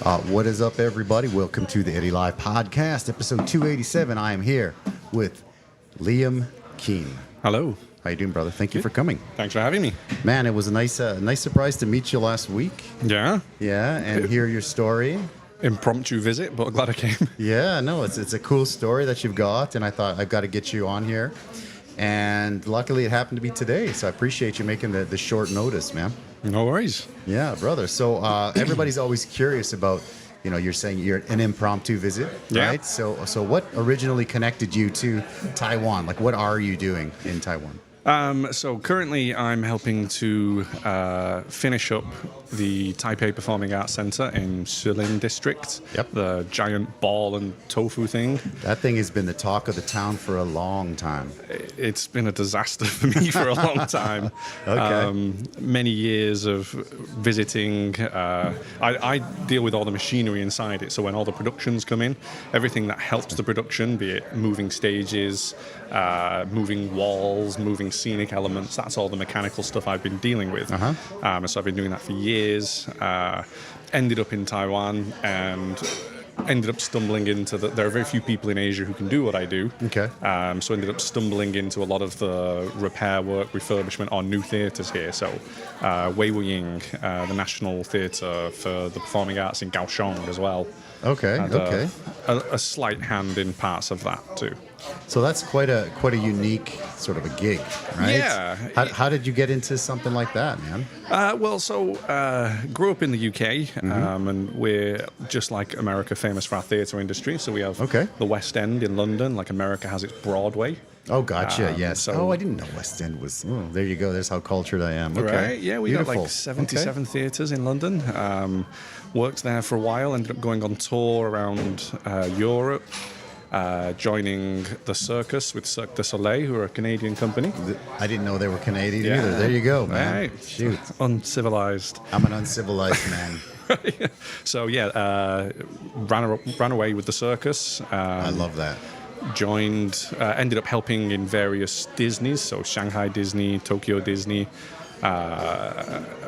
What is up, everybody? Welcome to the Eddie Live Podcast, episode 287. I am here with Liam Keane. Hello. How you doing, brother? Thank you for coming. Thanks for having me. Man, it was a nice surprise to meet you last week. Yeah. Yeah, and hear your story. Impromptu visit, but glad I came. Yeah, no, it's a cool story that you've got, and I thought I've got to get you on here. And luckily, it happened to be today, so I appreciate you making the short notice, man. No worries. Yeah, brother. So everybody's always curious about, you're saying you're an impromptu visit, Yeah. right? So what originally connected you to Taiwan? Like, what are you doing in Taiwan? So currently I'm helping to finish up the Taipei Performing Arts Center in Shilin District. Yep. The giant ball and tofu thing. That thing has been the talk of the town for a long time. It's been a disaster for me for a long time. Okay. Many years of visiting. I deal with all the machinery inside it, so when all the productions come in, everything that helps the production, be it moving stages, moving walls, moving scenic elements, that's all the mechanical stuff I've been dealing with. So I've been doing that for years. Ended up in Taiwan and ended up stumbling into there are very few people in Asia who can do what I do. Okay. So ended up stumbling into a lot of the repair work, refurbishment on new theatres here. So Wei Ying, the National Theatre for the Performing Arts in Kaohsiung as well. Okay. Had Okay. a slight hand in parts of that too. So that's quite a unique sort of a gig, right? Yeah. How did you get into something like that, man? Grew up in the UK, and we're just like America, famous for our theatre industry. So we have the West End in London, like America has its Broadway. Oh, gotcha. Yes. so- I didn't know West End was. Oh, there you go. There's how cultured I am. Okay. Right? Yeah, we got like 77 theatres in London. Worked there for a while, ended up going on tour around Europe. Joining the circus with Cirque du Soleil, who are a Canadian company. I didn't know they were Canadian either. There you go, man. Right. Shoot. Uncivilized. I'm an uncivilized man. So ran away with the circus. I love that. Ended up helping in various Disneys, so Shanghai Disney, Tokyo Disney.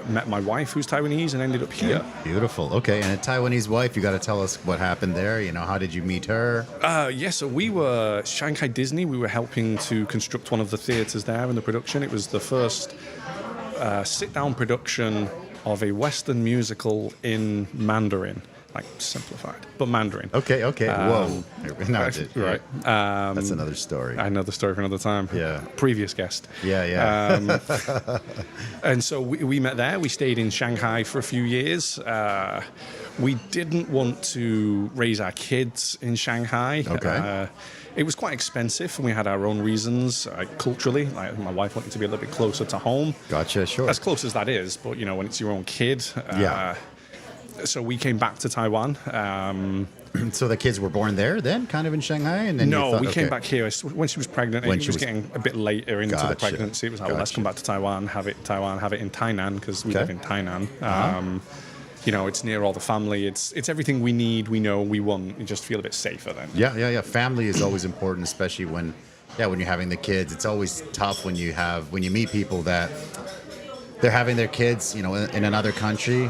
Met my wife, who's Taiwanese, and ended up here. Beautiful. Okay, and a Taiwanese wife, you got to tell us what happened there. How did you meet her? So we were Shanghai Disney. We were helping to construct one of the theatres there in the production. It was the first sit-down production of a Western musical in Mandarin. Like simplified, but Mandarin. Okay. Whoa. Right. That's another story. Another story for another time. Yeah. Previous guest. Yeah. And so we met there. We stayed in Shanghai for a few years. We didn't want to raise our kids in Shanghai. Okay. It was quite expensive, and we had our own reasons culturally. Like my wife wanted to be a little bit closer to home. Gotcha. Sure. As close as that is, but when it's your own kid. So we came back to Taiwan. So the kids were born there then, kind of in Shanghai? And then we came back here when she was pregnant. It was getting a bit later into the pregnancy. It was like, let's come back to Taiwan, have it in Tainan, because we live in Tainan. It's near all the family. It's everything we need, we know, we want. You just feel a bit safer then. Yeah. Family is always important, especially when you're having the kids. It's always tough when you meet people that they're having their kids, in another country,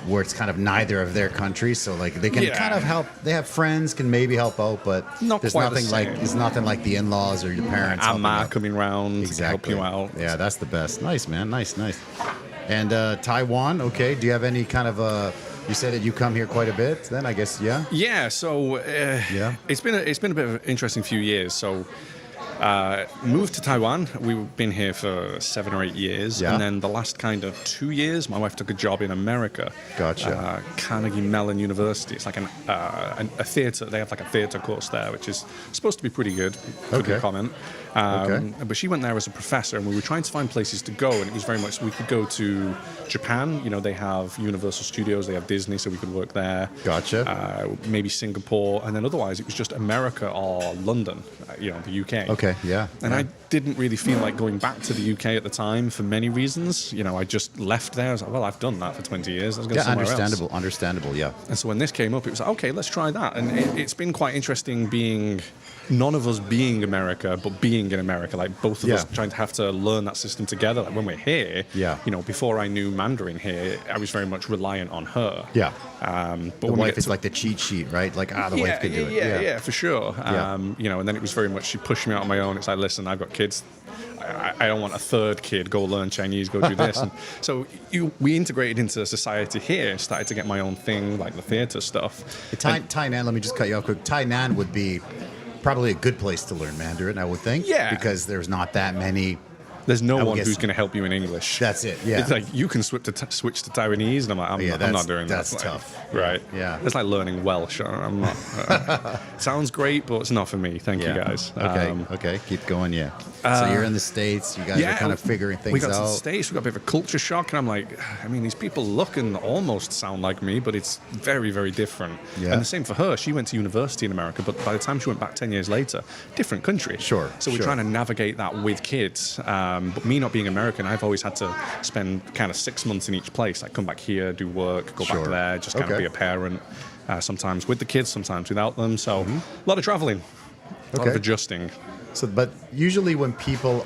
where it's kind of neither of their countries, so like they can kind of help. They have friends, can maybe help out, but there's nothing like the in-laws or your parents. Amma coming around to help you out. Yeah, that's the best. Nice, man. Nice. And Taiwan, okay. Do you have any kind of you said that you come here quite a bit, then I guess, yeah? Yeah, so it's been a bit of an interesting few years. So moved to Taiwan. We've been here for 7 or 8 years. Yeah. And then the last kind of 2 years, my wife took a job in America. Gotcha. Carnegie Mellon University. It's like a theatre. They have like a theatre course there, which is supposed to be pretty good. Could comment. But she went there as a professor, and we were trying to find places to go, and it was very much we could go to Japan. They have Universal Studios, they have Disney, so we could work there. Gotcha. Maybe Singapore, and then otherwise it was just America or London, the UK. Okay, yeah. And I didn't really feel like going back to the UK at the time for many reasons. You know, I just left there. I was like, well, I've done that for 20 years. Let's go somewhere else. Understandable, yeah. And so when this came up, it was like, okay, let's try that. And it's been quite interesting being, none of us being America, but being in America. Like both of us trying to have to learn that system together. Like when we're here, you know, before I knew Mandarin here, I was very much reliant on her. Yeah. But the wife is like the cheat sheet, right? Like, the wife can do it. Yeah, for sure. You know, and then it was very much, she pushed me out on my own. It's like, listen, I've got kids. I don't want a third kid. Go learn Chinese. Go do this. And so we integrated into society here. Started to get my own thing, like the theater stuff. Tainan. Let me just cut you off quick. Tainan would be probably a good place to learn Mandarin, I would think. Yeah. Because there's not that many. There's no one who's going to help you in English. That's it. Yeah. It's like you can switch to Taiwanese, and I'm like, I'm not doing that. That's tough. Right. Yeah. It's like learning Welsh. I'm not. Sounds great, but it's not for me. Thank you guys. Okay. Keep going. Yeah. So you're in the States. You guys are kind of figuring things out. We got to the States. We got a bit of a culture shock, and I'm like, I mean, these people look and almost sound like me, but it's very, very different. Yeah. And the same for her. She went to university in America, but by the time she went back 10 years later, different country. Sure. So we're trying to navigate that with kids. But me not being American, I've always had to spend kind of 6 months in each place. Like come back here, do work, go back there, just kind of be a parent. Sometimes with the kids, sometimes without them. So a lot of traveling, a lot of adjusting. So, but usually when people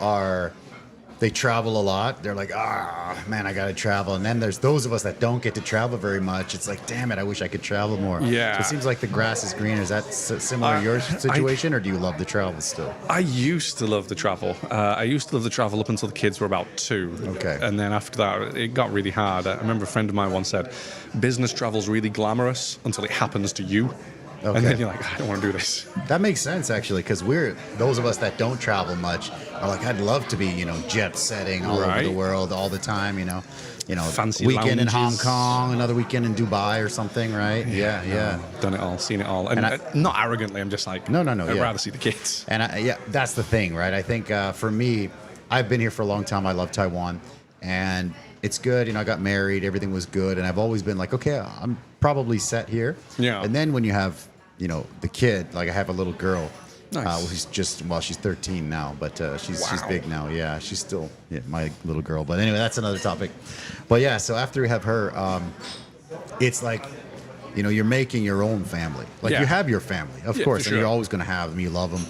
they travel a lot, they're like, man, I got to travel. And then there's those of us that don't get to travel very much. It's like, damn it, I wish I could travel more. Yeah. So it seems like the grass is greener. Is that similar to your situation, or do you love the travel still? I used to love the travel. I used to love the travel up until the kids were about 2. Okay. And then after that, it got really hard. I remember a friend of mine once said, business travel's really glamorous until it happens to you. Okay. And then you're like, I don't want to do this. That makes sense, actually, because those of us that don't travel much are like, I'd love to be, jet setting all over the world all the time, fancy weekend lounges. in Hong Kong, another weekend in Dubai or something, right? Yeah. Done it all, seen it all. And not arrogantly, I'm just like, no. I'd rather see the kids. And that's the thing, right? I think for me, I've been here for a long time. I love Taiwan, and it's good. I got married, everything was good, and I've always been like, okay, I'm probably set here. Yeah. And then when you have, the kid, like I have a little girl. Nice. She's 13 now, but she's big now. Yeah, she's still my little girl. But anyway, that's another topic. But yeah, so after we have her, it's like, you're making your own family. Like you have your family, of course, and you're always going to have them. You love them.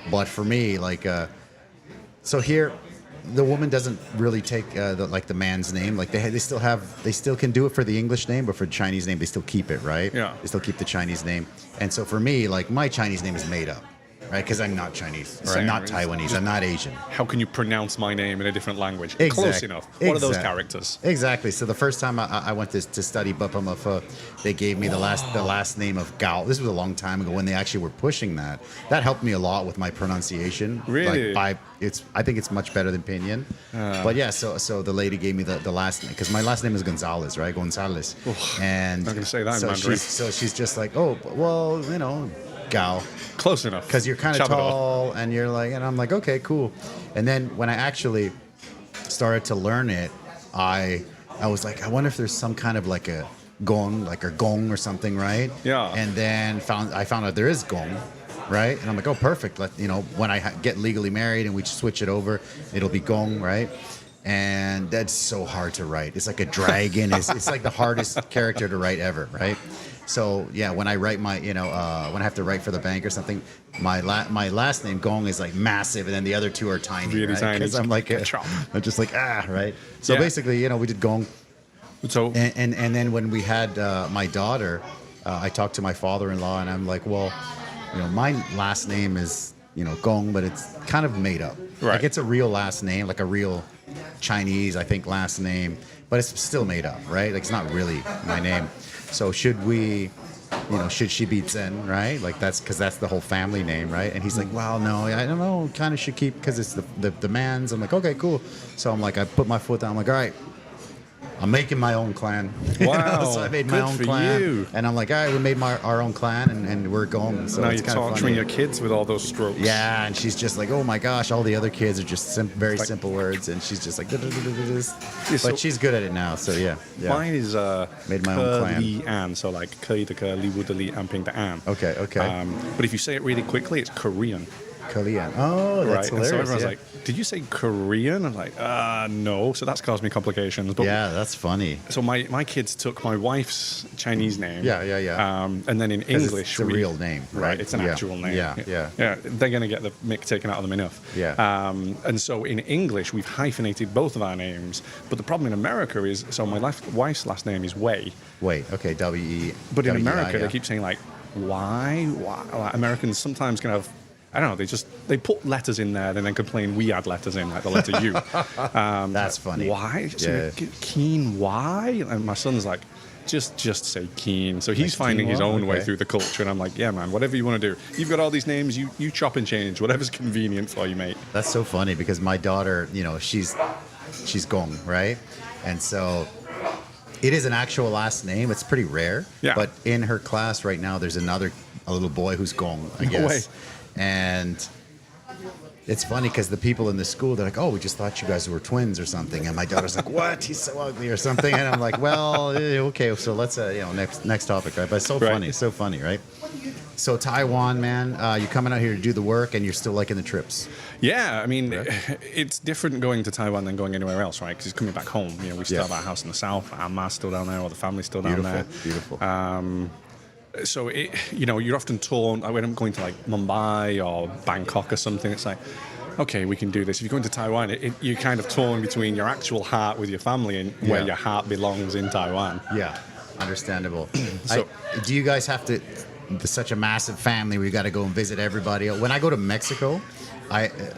But for me, like, so here, the woman doesn't really take the man's name. Like they still can do it for the English name, but for the Chinese name, they still keep it, right? Yeah. They still keep the Chinese name. And so for me, like my Chinese name is made up. Right, because I'm not Chinese, or I'm not Taiwanese, I'm not Asian. How can you pronounce my name in a different language? Close enough. What are those characters? Exactly. So the first time I went to study Bapama Pho, they gave me the last name of Gao. This was a long time ago when they actually were pushing that. That helped me a lot with my pronunciation. Really? I think it's much better than Pinyin. But yeah, so the lady gave me the last name, because my last name is Gonzalez, right? Gonzalez. And I'm not going to say that in Mandarin. So she's just like, oh, well, Gao. Close enough. Because you're kind of tall, and you're like, and I'm like, okay, cool. And then when I actually started to learn it, I was like, I wonder if there's some kind of like a gong, like a gong or something, right? Yeah. And then I found out there is gong, right? And I'm like, oh, perfect. When I get legally married and we switch it over, it'll be gong, right? And that's so hard to write. It's like a dragon. It's like the hardest character to write ever, right? So yeah, when I write my, when I have to write for the bank or something, my last name Gong is like massive, and then the other two are tiny, really right? tiny. Because I'm like, I'm just like right. So basically, we did Gong. So and then when we had my daughter, I talked to my father-in-law, and I'm like, well, my last name is Gong, but it's kind of made up. Right. Like it's a real last name, like a real Chinese, I think, last name, but it's still made up, right? Like it's not really my name. So should she be Zen, right? Like that's the whole family name, right? And he's like, well, no, I don't know, kind of should keep, because it's the man's. I'm like, okay, cool. So I'm like, I put my foot down. I'm like, all right, I'm making my own clan. Wow. So I made my own clan. You. And I'm like, all right, we made our own clan, and we're going. So now it's you're torturing your kids with all those strokes. Yeah, and she's just like, oh my gosh, all the other kids are just very simple words, and she's just like, but she's good at it now. So yeah. Mine is made my own clan. Li An, so like Ke de Ke, Li Wu de Li, An Ping de An. Okay. But if you say it really quickly, it's Korean. Korean. Oh, that's Right, and so hilarious. everyone's Yeah. like, "Did you say Korean?" I'm like, no." So that's caused me complications. But Yeah, that's funny. so my kids took my wife's Chinese name. Yeah. And then in 'Cause English, it's a real name, right? It's an Yeah. actual name. Yeah. Yeah, they're going to get the mick taken out of them enough. Yeah. And so in English, we've hyphenated both of our names. But the problem in America is, so my wife's last name is Wei. Wait, okay, W-E. But in W-E-I, America, yeah. they keep saying like, why? Like, Americans sometimes kind of, I don't know, they put letters in there and then complain we add letters in, like the letter U. That's funny. Why? Yeah. Keen, why? And my son's like, just say Keen. So he's Like finding his quinoa? own way Okay. through the culture. And I'm like, yeah, man, whatever you want to do. You've got all these names, you chop and change, whatever's convenient for you, mate. That's so funny because my daughter, she's Gong, right? And so it is an actual last name. It's pretty rare. Yeah. But in her class right now, there's a little boy who's Gong, I No guess. way. And it's funny because the people in the school, they're like, oh, we just thought you guys were twins or something. And my daughter's like, what? He's so ugly or something. And I'm like, well, okay, so let's, next topic, right? But it's so funny, right? So Taiwan, man, you're coming out here to do the work and you're still liking the trips. Yeah, I mean, it's different going to Taiwan than going anywhere else, right? Because it's coming back home. We still have our house in the south. Our ma's still down there, or the family's still down there. Beautiful. So, you're often torn. When I'm going to like Mumbai or Bangkok or something, it's like, okay, we can do this. If you're going to Taiwan, you're kind of torn between your actual heart with your family and where your heart belongs in Taiwan. Yeah, understandable. So- Do you guys have to, such a massive family where you got to go and visit everybody? When I go to Mexico,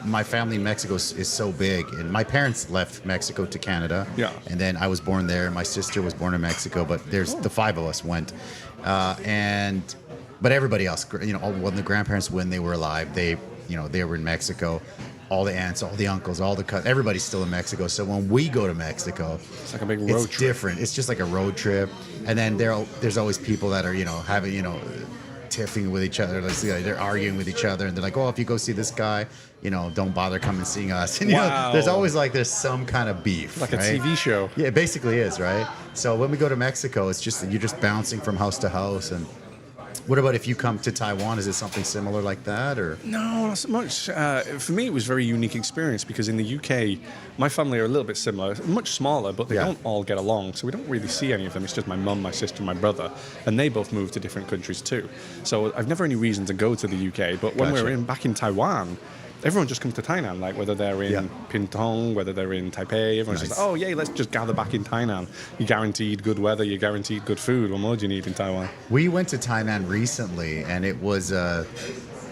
my family in Mexico is so big, and my parents left Mexico to Canada. Yeah. And then I was born there. My sister was born in Mexico, but there's the five of us went, but everybody else, when the grandparents, when they were alive, they were in Mexico. All the aunts, all the uncles, all the cousins, everybody's still in Mexico. So when we go to Mexico, It's like a big road it's trip. different. It's just like a road trip, and then there's always people that are having tiffing with each other. They're arguing with each other, and they're like, "Oh, if you go see this guy, don't bother coming seeing us." And, Wow. there's always there's some kind of beef, Like a right? TV show. Yeah, it basically is, right? So when we go to Mexico, it's just you're just bouncing from house to house. And what about if you come to Taiwan? Is it something similar like that, or? No, not so much. For me, it was a very unique experience because in the UK, my family are a little bit similar, much smaller, but they don't all get along, so we don't really see any of them. It's just my mum, my sister, and my brother, and they both moved to different countries too. So I've never any reason to go to the UK, but when Gotcha. we're back in Taiwan, everyone just comes to Tainan, like whether they're in Pingtung, whether they're in Taipei, everyone's just, oh, yay, let's just gather back in Tainan. You're guaranteed good weather, you're guaranteed good food. What more do you need in Taiwan? We went to Tainan recently, and it was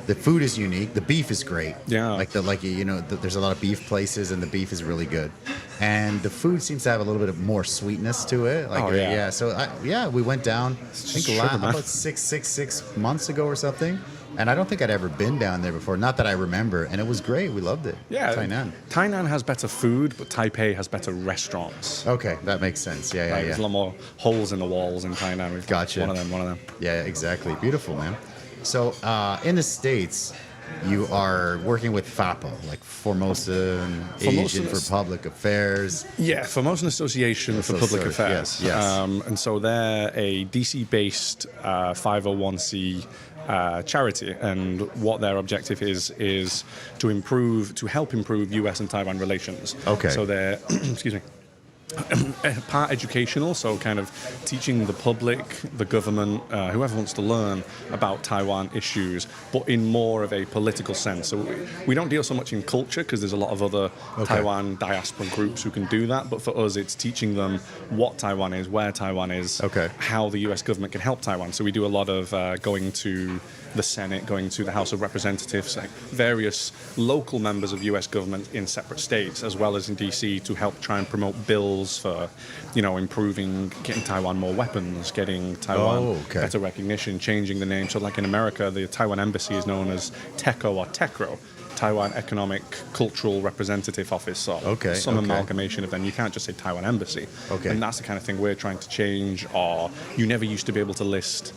the food is unique. The beef is great. Yeah. There's a lot of beef places, and the beef is really good. And the food seems to have a little bit of more sweetness to it. So we went down. I think sugar, man. about six months ago or something. And I don't think I'd ever been down there before. Not that I remember. And it was great. We loved it. Yeah, Tainan. Tainan has better food, but Taipei has better restaurants. Okay, that makes sense. Yeah. There's a lot more holes in the walls in Tainan. We've got Gotcha. one of them. Yeah, exactly. Beautiful, man. So in the States, you are working with FAPA, like Formosan Asian for Public Affairs. Yeah, Formosan Association for Public sorry. Affairs. Yes. And so they're a DC-based 501c charity, and what their objective is to help improve U.S. and Taiwan relations. Okay. So they're, excuse me, part educational, so kind of teaching the public, the government, whoever wants to learn about Taiwan issues, but in more of a political sense. So we don't deal so much in culture because there's a lot of other Taiwan diaspora groups who can do that, but for us it's teaching them what Taiwan is, where Taiwan is, how the US government can help Taiwan. So we do a lot of going to the Senate, going to the House of Representatives, like various local members of US government in separate states, as well as in DC, to help try and promote bills for, getting Taiwan more weapons, getting Taiwan better recognition, changing the name. So like in America, the Taiwan embassy is known as TECO or TECRO, Taiwan Economic Cultural Representative Office, or some amalgamation of them. You can't just say Taiwan Embassy. And that's the kind of thing we're trying to change. Or you never used to be able to list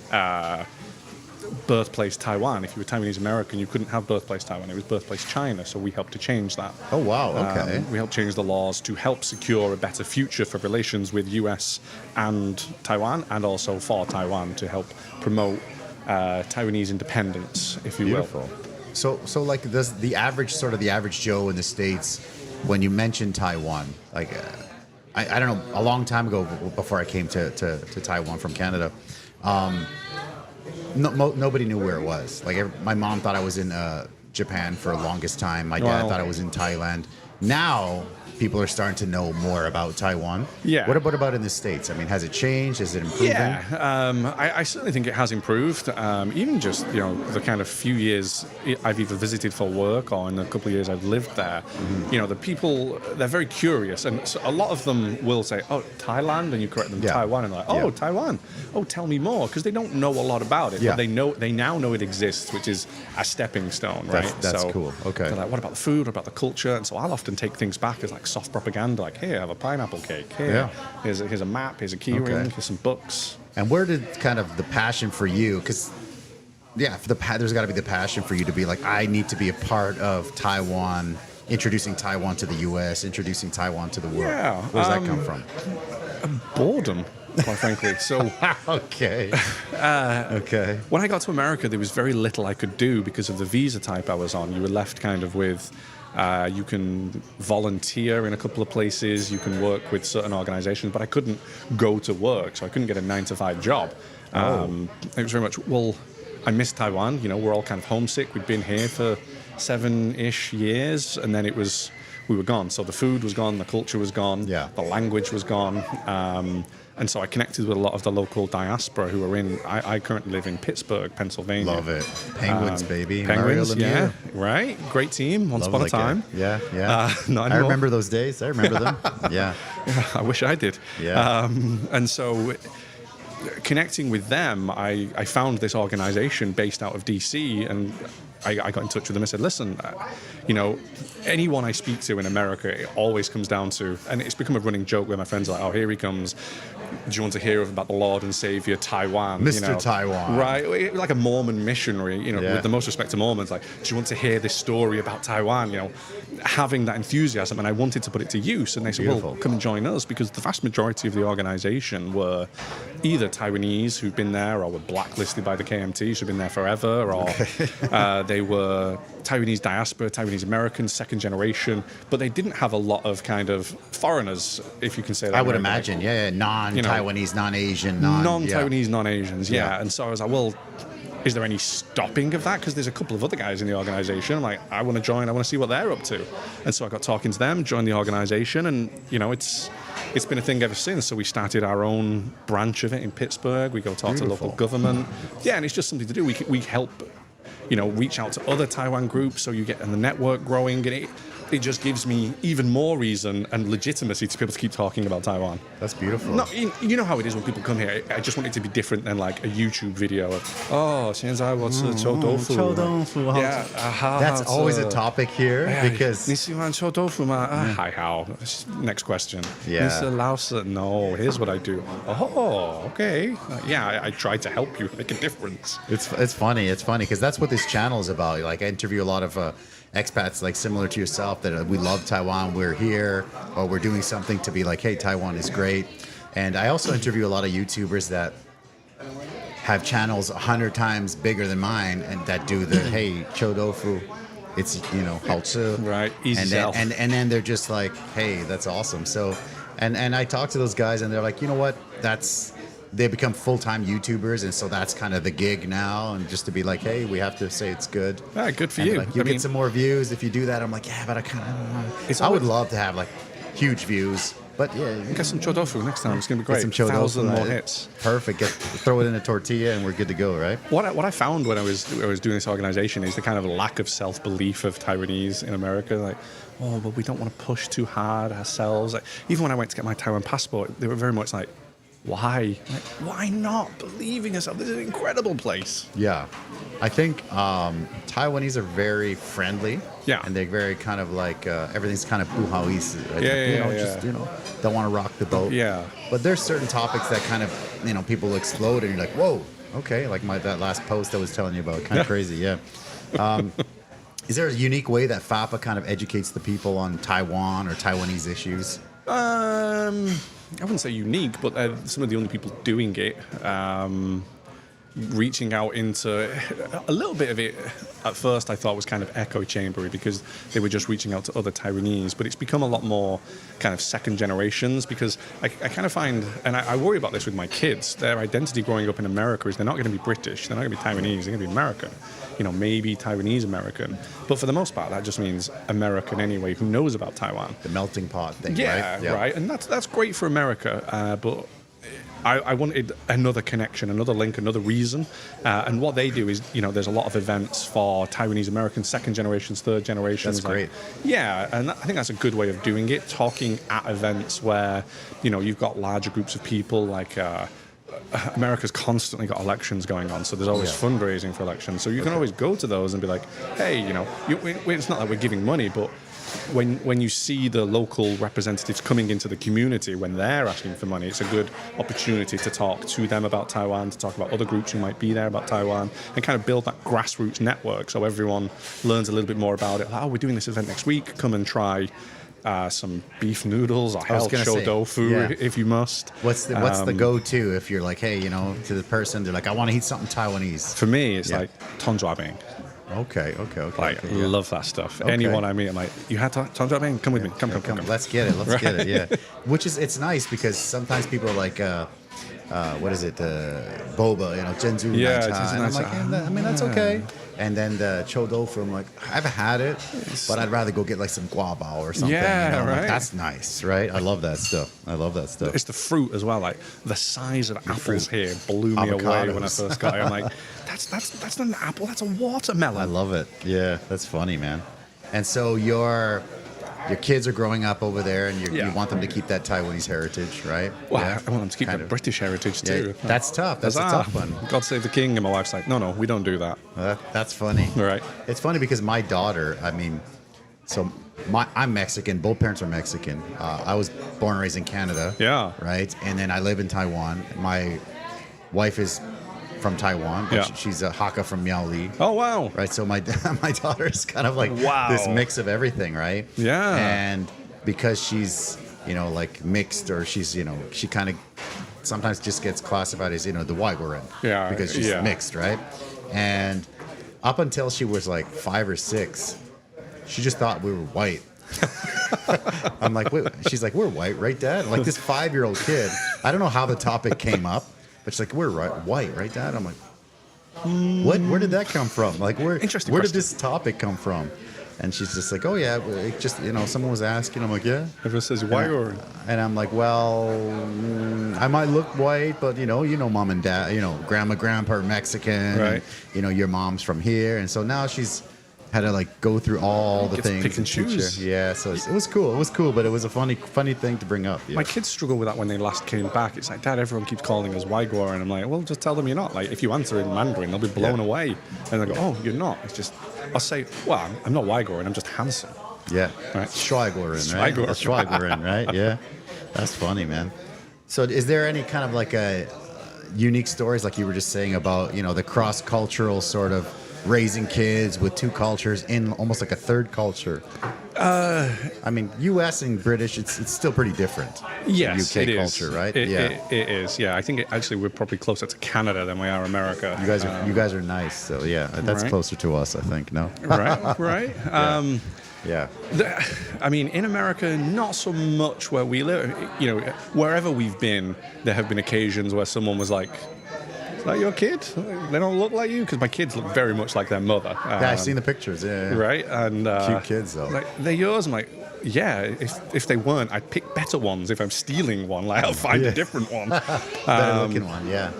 birthplace Taiwan. If you were Taiwanese American, you couldn't have birthplace Taiwan. It was birthplace China, so we helped to change that. Oh, wow, okay. We helped change the laws to help secure a better future for relations with US and Taiwan, and also for Taiwan to help promote Taiwanese independence, if you will. So like does the average Joe in the States, when you mention Taiwan, like I don't know, a long time ago before I came to Taiwan from Canada, nobody knew where it was. Like my mom thought I was in Japan for the longest time. My dad Wow. thought I was in Thailand. Now people are starting to know more about Taiwan. Yeah. What about in the States? I mean, has it changed? Is it improving? Yeah, I certainly think it has improved. Even just the kind of few years I've either visited for work or in a couple of years I've lived there. The people, they're very curious, and so a lot of them will say, "Oh, Thailand," and you correct them, Yeah. Taiwan, and they're like, "Oh, Yeah. Taiwan. Oh, tell me more," because they don't know a lot about it. Yeah. But they now know it exists, which is a stepping stone, right? That's cool. Okay. They're like, "What about the food? What about the culture?" And so I'll often take things back as like soft propaganda, like, "Here, have a pineapple cake. Here, Yeah. here's a map. Here's a key ring. Here's some books." And where did kind of the passion for you? Because there's got to be the passion for you to be like, I need to be a part of Taiwan, introducing Taiwan to the U.S., introducing Taiwan to the world. Yeah, Where does that come from? Boredom, quite frankly. So Okay. Okay. when I got to America, there was very little I could do because of the visa type I was on. You were left kind of with, you can volunteer in a couple of places, you can work with certain organizations, but I couldn't go to work, so I couldn't get a 9-to-5 job. It was very much, well, I miss Taiwan. We're all kind of homesick. We'd been here for 7-ish years, and then we were gone. So the food was gone, the culture was gone, Yeah. the language was gone. And so I connected with a lot of the local diaspora who are I currently live in Pittsburgh, Pennsylvania. Love it. Penguins, baby. Penguins, Mario yeah, Lemieux. right. Great team, once Love upon a that guy. time. Yeah, yeah. Not I anymore. remember those days. I remember them. Yeah. I wish I did. Yeah. And so connecting with them, I found this organization based out of DC, and I got in touch with them and said, listen, anyone I speak to in America, it always comes down to, and it's become a running joke where my friends are like, oh, here he comes. Do you want to hear about the Lord and Savior Taiwan? Mr. Taiwan. Right, like a Mormon missionary, Yeah. with the most respect to Mormons, like, do you want to hear this story about Taiwan? Having that enthusiasm, and I wanted to put it to use. And they said, Beautiful. well, come and join us, because the vast majority of the organization were either Taiwanese who'd been there or were blacklisted by the KMT, who'd been there forever, or they were Taiwanese diaspora, Taiwanese Americans, second generation, but they didn't have a lot of kind of foreigners, if you can say that. I would right? imagine. Yeah. Non-Taiwanese, non-Asian, non-Taiwanese, non-Asians, yeah. Yeah. And so I was like, well, is there any stopping of that? Because there's a couple of other guys in the organization. I'm like, I want to join. I want to see what they're up to. And so I got talking to them, joined the organization, and it's been a thing ever since. So we started our own branch of it in Pittsburgh. We go talk to Beautiful. local government. Yeah, and it's just something to do. We help, reach out to other Taiwan groups, so you get the network growing, and it just gives me even more reason and legitimacy to be able to keep talking about Taiwan. That's beautiful. No, you know how it is when people come here. I just want it to be different than like a YouTube video of, oh, 现在我吃臭豆腐. Yeah, That's always a topic here because 你喜欢臭豆腐吗？还好. Next question. Yeah. 你是老师? No, here's what I do. Oh, okay. I try to help you make a difference. it's funny. It's funny because that's what this channel is about. Like I interview a lot of expats like similar to yourself that we love Taiwan, we're here, or we're doing something to be like, hey, Taiwan is great. And I also interview a lot of YouTubers that have channels 100 times bigger than mine and that do the, hey, chou tofu, it's, 好吃. Right, easy and sell. then, and then they're just like, hey, that's awesome. So, and I talk to those guys and they're like, you know what, they become full-time YouTubers, and so that's kind of the gig now. And just to be like, hey, we have to say it's good. Yeah, good for And you. like, you get some more views if you do that. I'm like, yeah, but I kind of. I would love to have like huge views, but yeah, Get some chou tofu next time. It's going to be great. get some chou tofu, 1,000 more right? hits. Perfect. Throw it in a tortilla, and we're good to go, right? What I found when I was doing this organization is the kind of lack of self-belief of Taiwanese in America. Like, oh, but we don't want to push too hard ourselves. Like, even when I went to get my Taiwan passport, they were very much like, why? Like, why not believe in yourself? This is an incredible place. Yeah. I think Taiwanese are very friendly. Yeah. And they're very kind of like, everything's kind of 不好意思. Right? Yeah, Just, don't want to rock the boat. Yeah. But there's certain topics that kind of, people explode and you're like, whoa, okay. Like that last post I was telling you about, kind of crazy. Yeah. Is there a unique way that FAPA kind of educates the people on Taiwan or Taiwanese issues? I wouldn't say unique, but they're some of the only people doing it. reaching out into a little bit of it. At first, I thought was kind of echo chambery because they were just reaching out to other Taiwanese, but it's become a lot more kind of second generations because I kind of find, and I worry about this with my kids, their identity growing up in America is they're not going to be British, they're not going to be Taiwanese, they're going to be American. Maybe Taiwanese American, but for the most part, that just means American anyway. Who knows about Taiwan? The melting pot thing, right? Yeah, right. And that's great for America, but I wanted another connection, another link, another reason. And what they do is, there's a lot of events for Taiwanese Americans, second generations, third generations. That's great. Yeah, and I think that's a good way of doing it. Talking at events where, you've got larger groups of people like. America's constantly got elections going on, so there's always fundraising for elections. So you can always go to those and be like, hey, it's not like we're giving money, but when you see the local representatives coming into the community, when they're asking for money, it's a good opportunity to talk to them about Taiwan, to talk about other groups who might be there about Taiwan, and kind of build that grassroots network so everyone learns a little bit more about it. Like, we're doing this event next week, come and try some beef noodles or show tofu if you must. What's the go-to if you're like, hey, to the person, they're like, I want to eat something Taiwanese. For me, it's like tonjoabing. Okay. Love that stuff. Okay. Anyone I meet, I'm like, you had tonjoabing? Come with me. Come. Let's get it. Let's get it. Yeah. It's nice because sometimes people are like, what is it? Boba, Zhenzu. Yeah, and I'm like, that's okay. And then the cho tofu, I'm like, I haven't had it, but I'd rather go get like some guabao or something. Yeah, right. Like, that's nice, right? I love that stuff. It's the fruit as well. Like the size of apples here blew me away when I first got it. I'm like, that's not an apple. That's a watermelon. I love it. Yeah, that's funny, man. And so your kids are growing up over there, and you want them to keep that Taiwanese heritage, right? Well, I want them to keep the British heritage too. Yeah, that's tough. That's a tough one. God save the king. And my wife's like, no, we don't do that. That's funny. Right. It's funny because my daughter, I'm Mexican. Both parents are Mexican. I was born and raised in Canada. Yeah. Right. And then I live in Taiwan. My wife is from Taiwan, but she's a Hakka from Miaoli. Oh, wow. Right, so my daughter's kind of like this mix of everything, right? Yeah. And because she's, like mixed, or she's, she kind of sometimes just gets classified as, the Waiguoren. Yeah. Because she's mixed, right? And up until she was like 5 or 6, she just thought we were white. I'm like, wait. She's like, we're white, right, Dad? Like this 5-year-old kid. I don't know how the topic came up. But she's like, we're white, right, Dad? I'm like, what? Where did that come from? Like, where did this topic come from? And she's just like, oh, yeah, it just, someone was asking. I'm like, yeah. Everyone says white or? And I'm like, well, I might look white, but, Mom and Dad, Grandma, Grandpa are Mexican. Right. And, your mom's from here. And so now she's had to, like, go through all the things. Pick and choose. Yeah, so it was cool. It was cool, but it was a funny thing to bring up. Yeah. My kids struggle with that when they last came back. It's like, Dad, everyone keeps calling us Waigor. And I'm like, well, just tell them you're not. Like, if you answer in Mandarin, they'll be blown away. And they go, oh, you're not. It's just, I'll say, well, I'm not Waigor, I'm just handsome. Yeah. Right. Schweigorin, right? Schweigorin, right? Yeah. That's funny, man. So is there any kind of like a unique stories, like you were just saying about, the cross-cultural sort of raising kids with two cultures in almost like a third culture? U.S. and British, it's still pretty different. Yes, UK it is. culture, right? It is. Yeah, I think actually we're probably closer to Canada than we are America. You guys are nice. So yeah, that's closer to us, I think. No. Right. Yeah. In America, not so much where we live. Wherever we've been, there have been occasions where someone was like, is that your kid? They don't look like you? Because my kids look very much like their mother. Yeah, I've seen the pictures. Yeah. Right? And cute kids, though. Like, they're yours. I'm like, yeah, if they weren't, I'd pick better ones. If I'm stealing one, like, I'll find a different one. Better looking one, yeah.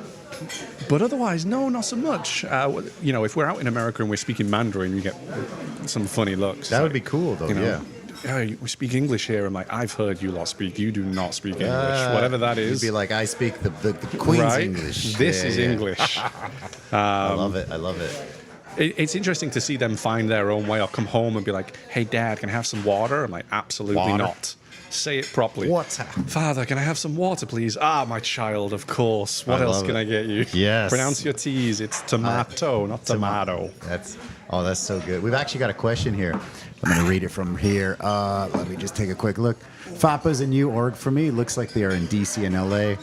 But otherwise, no, not so much. If we're out in America and we're speaking Mandarin, you get some funny looks. That would be cool, though, yeah. We speak English here. I'm like, I've heard you lot speak. You do not speak English. Whatever that is. You'd be like, I speak the Queen's English. This is English. I love it. It's interesting to see them find their own way. I'll come home and be like, hey, Dad, can I have some water? I'm like, absolutely not. Say it properly. Water. Father, can I have some water, please? My child, of course. What else can I get you? Yes. Pronounce your T's. It's tomato, not tomato. That's so good. We've actually got a question here. I'm going to read it from here. Let me just take a quick look. FAPA's a new org for me. Looks like they are in DC and LA.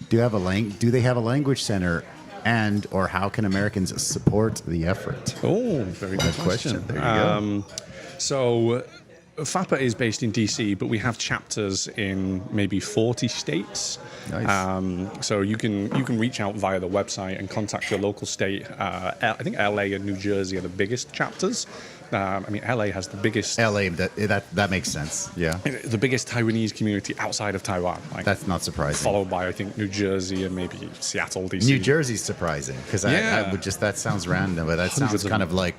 Do they have a language center And or how can Americans support the effort? Oh, very good question. There you go. So, FAPA is based in DC, but we have chapters in maybe 40 states. Nice. So you can reach out via the website and contact your local state. I think LA and New Jersey are the biggest chapters. I mean, LA has the biggest. LA, that makes sense. Yeah. The biggest Taiwanese community outside of Taiwan. Like, That's not surprising. followed by, I think, New Jersey and maybe Seattle, DC. New Jersey's surprising because Yeah. I would just, that sounds random, but that Hundreds sounds of kind them. of like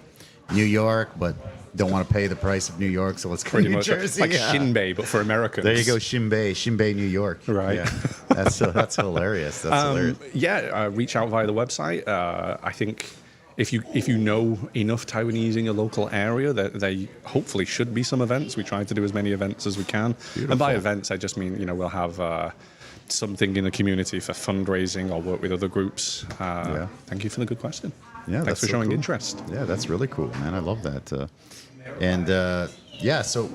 New York, but don't want to pay the price of New York, so let's go Pretty New much Jersey. like yeah. Shinbei, but for Americans. There you go, Shinbei, New York. Right. Yeah. That's hilarious. That's hilarious. Reach out via the website. I think if you know enough Taiwanese in your local area, that they hopefully should be some events. We try to do as many events as we can. And by events, I just mean we'll have something in the community for fundraising or work with other groups. Thank you for the good question. Yeah, Thanks that's for so showing cool. interest. Yeah, that's really cool, man. I love that. So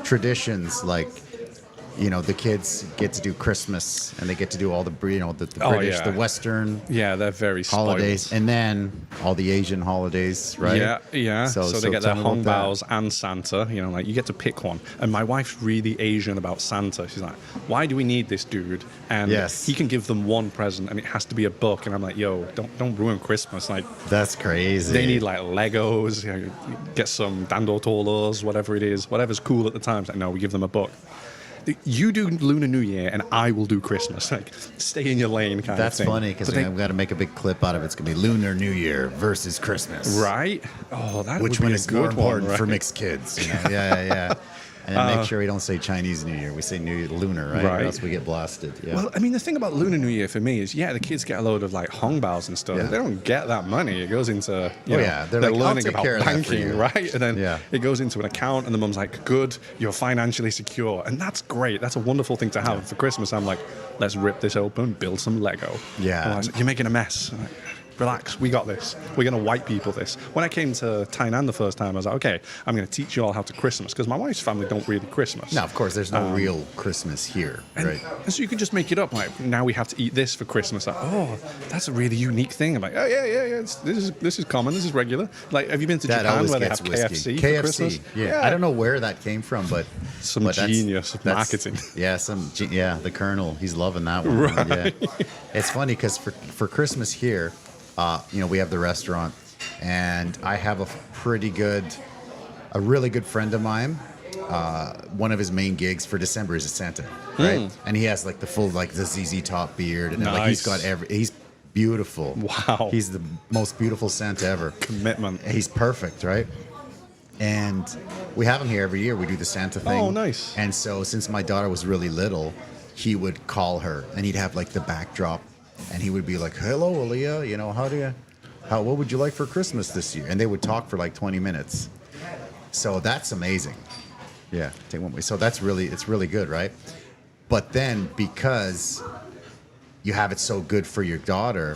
traditions like, the kids get to do Christmas and they get to do all the the British, yeah. the Western Yeah, they're very spoiled. holidays, and then all the Asian holidays, right? Yeah. So they get their tell me about Hongbaos and Santa. Like you get to pick one. And my wife's really Asian about Santa. She's like, "Why do we need this dude?" And Yes. he can give them one present, and it has to be a book. And I'm like, "Yo, don't ruin Christmas." Like That's crazy. they need like Legos. Get some Dando Tolos, whatever it is, whatever's cool at the time. It's like, no, we give them a book. You do Lunar New Year, and I will do Christmas. Like, stay in your lane, kind That's of thing. funny because But they- I've got to make a big clip out of it. It's gonna be Lunar New Year versus Christmas, right? Oh, that Which would one be is a more good one, important for right? mixed kids? Yeah. And then make sure we don't say Chinese New Year. We say Lunar, right? Right. Or else we get blasted. Yeah. Well, I mean, the thing about Lunar New Year for me is, the kids get a load of like Hongbaos and stuff. Yeah. They don't get that money. It goes into, Oh, yeah. They're they're like, "I'll learning take about care of that for banking, you." right? And then Yeah. it goes into an account, and the mum's like, "Good, you're financially secure," and that's great. That's a wonderful thing to have. For Christmas, I'm like, "Let's rip this open, build some Lego." Yeah. And I was like, "You're making a mess." I'm like, relax, we got this. We're going to white people this. When I came to Tainan the first time, I was like, okay, I'm going to teach you all how to Christmas, because my wife's family don't really Christmas. No, of course, there's no real Christmas here, right? And so you can just make it up. Like, now we have to eat this for Christmas. Like, oh, that's a really unique thing. I'm like, oh yeah. This is common. This is regular. Like, have you been to That Japan always where they gets have whiskey. KFC for Christmas? Yeah. I don't know where that came from, but Some but genius of that's- marketing. Yeah, the Colonel, he's loving that one. Right. Yeah. It's funny because for Christmas here, we have the restaurant, and I have a really good friend of mine. One of his main gigs for December is a Santa, right? And he has like the full the ZZ Top beard, and then, like he's Nice. got he's beautiful. Wow. He's the most beautiful Santa ever. Commitment. He's perfect, right? And we have him here every year. We do the Santa thing. Oh, nice. And so since my daughter was really little, he would call her, and he'd have like the backdrop, and he would be like, "Hello, Aaliyah. What would you like for Christmas this year?" And they would talk for like 20 minutes. So that's amazing. Yeah, take one way. So it's really good, right? But then because you have it so good for your daughter,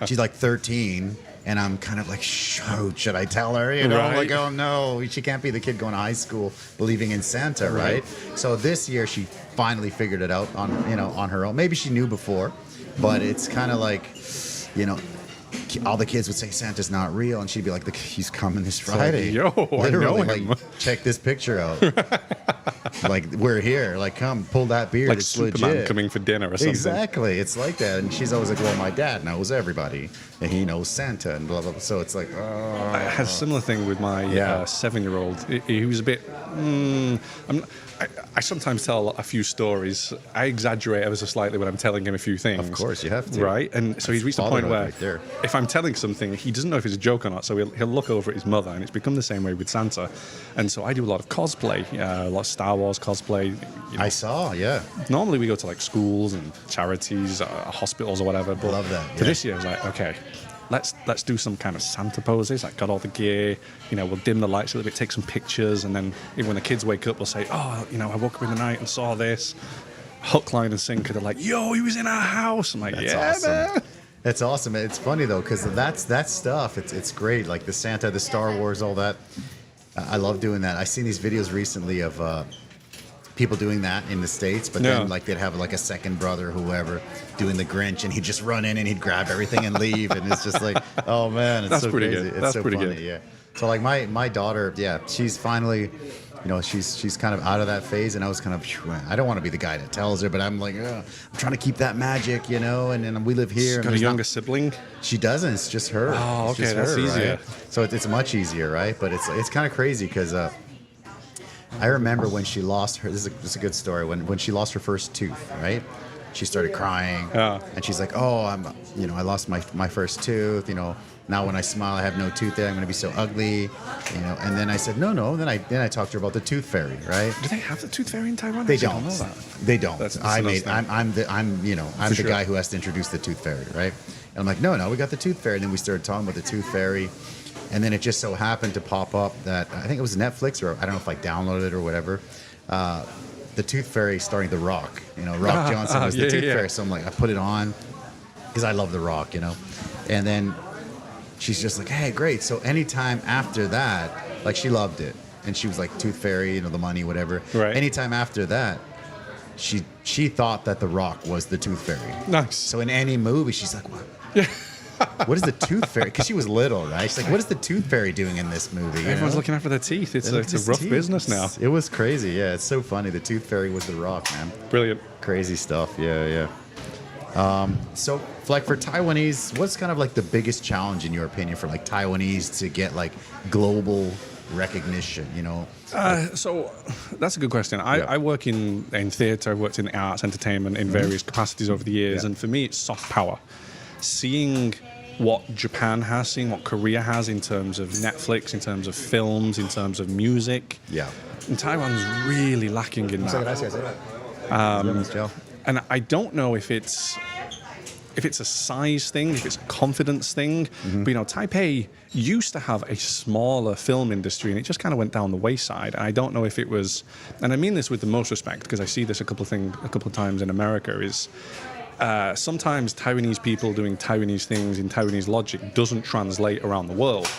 she's like 13, and I'm kind of like, should I tell her? Right. Like, oh no, she can't be the kid going to high school believing in Santa, right? So this year she finally figured it out on her own. Maybe she knew before, but it's kind of like, all the kids would say Santa's not real, and she'd be like, "He's coming this Friday." Yo, I literally, know him. like, check this picture out. Like, we're here. Like, come pull that beard. Like It's Superman legit. coming for dinner or something. Exactly. It's like that. And she's always like, well, my dad knows everybody, and he knows Santa, and blah, blah, blah. So it's like, I had a similar thing with my Yeah. 7-year-old. He was a bit. I sometimes tell a few stories. I exaggerate ever so slightly when I'm telling him a few things. Of course, you have to. Right? And so he's reached a point fatherhood where right there. if I'm telling something, he doesn't know if it's a joke or not. So he'll look over at his mother, and it's become the same way with Santa. And so I do a lot of cosplay, a lot of Star Wars cosplay. I saw, yeah. Normally we go to like schools and charities, hospitals or whatever. But Love that, For yeah. this year, I was like, okay, let's do some kind of Santa poses. Like, got all the gear. We'll dim the lights a little bit, take some pictures, and then even when the kids wake up, we'll say, oh, I woke up in the night and saw this. Hook, line, and sinker. They're like, yo, he was in our house. I'm like, That's yeah, awesome. man. That's awesome. It's funny though, because that stuff. It's great. Like the Santa, the Star Wars, all that. I love doing that. I seen these videos recently of people doing that in the States, but Yeah. then like they'd have like a second brother, whoever, doing the Grinch, and he'd just run in and he'd grab everything and leave, and it's just like, oh man, it's That's so pretty crazy. good. It's That's so pretty funny, good. yeah. So like my daughter, yeah, she's finally, she's kind of out of that phase, and I was kind of, phew, I don't want to be the guy that tells her, but I'm like, I'm trying to keep that magic, and then we live here. She's and got a there's younger not- sibling. She doesn't. It's just her. Oh, It's okay, just that's her, easier. right? So it's much easier, right? But it's kind of crazy because I remember when she lost her. This is a good story. When she lost her first tooth, right? She started crying, and she's like, "Oh, I lost my first tooth. Now when I smile, I have no tooth there. I'm going to be so ugly, And then I said, no. Then I talked to her about the tooth fairy, right? Do they have the tooth fairy in Taiwan? They I don't. know that. They don't. That's I'm the sure. guy who has to introduce the tooth fairy, right? And I'm like, no, we got the tooth fairy. And then we started talking about the tooth fairy, and then it just so happened to pop up that I think it was Netflix, or I don't know if I downloaded it or whatever. The tooth fairy starring The Rock. Rock Johnson was the tooth fairy. So I'm like, I put it on because I love The Rock, And then she's just like, hey, great. So anytime after that, like she loved it. And she was like, tooth fairy, the money, whatever. Right. Anytime after that, she thought that The Rock was the tooth fairy. Nice. So in any movie, she's like, what? What is the tooth fairy? Because she was little, right? She's like, what is the tooth fairy doing in this movie? Everyone's looking after their teeth. It's a rough business now. It was crazy. Yeah, it's so funny. The tooth fairy was The Rock, man. Brilliant. Crazy stuff. Yeah. So, like for Taiwanese, what's kind of like the biggest challenge in your opinion for like Taiwanese to get like global recognition? So that's a good question. I work in theatre. I've worked in arts, entertainment in various capacities over the years, and for me, it's soft power. Seeing what Japan has, seeing what Korea has in terms of Netflix, in terms of films, in terms of music. Yeah. And Taiwan's really lacking in that. And I don't know if it's a size thing, if it's a confidence thing. But Taipei used to have a smaller film industry, and it just kind of went down the wayside. And I don't know if it was, and I mean this with the most respect because I see this a couple of times in America, is sometimes Taiwanese people doing Taiwanese things in Taiwanese logic doesn't translate around the world.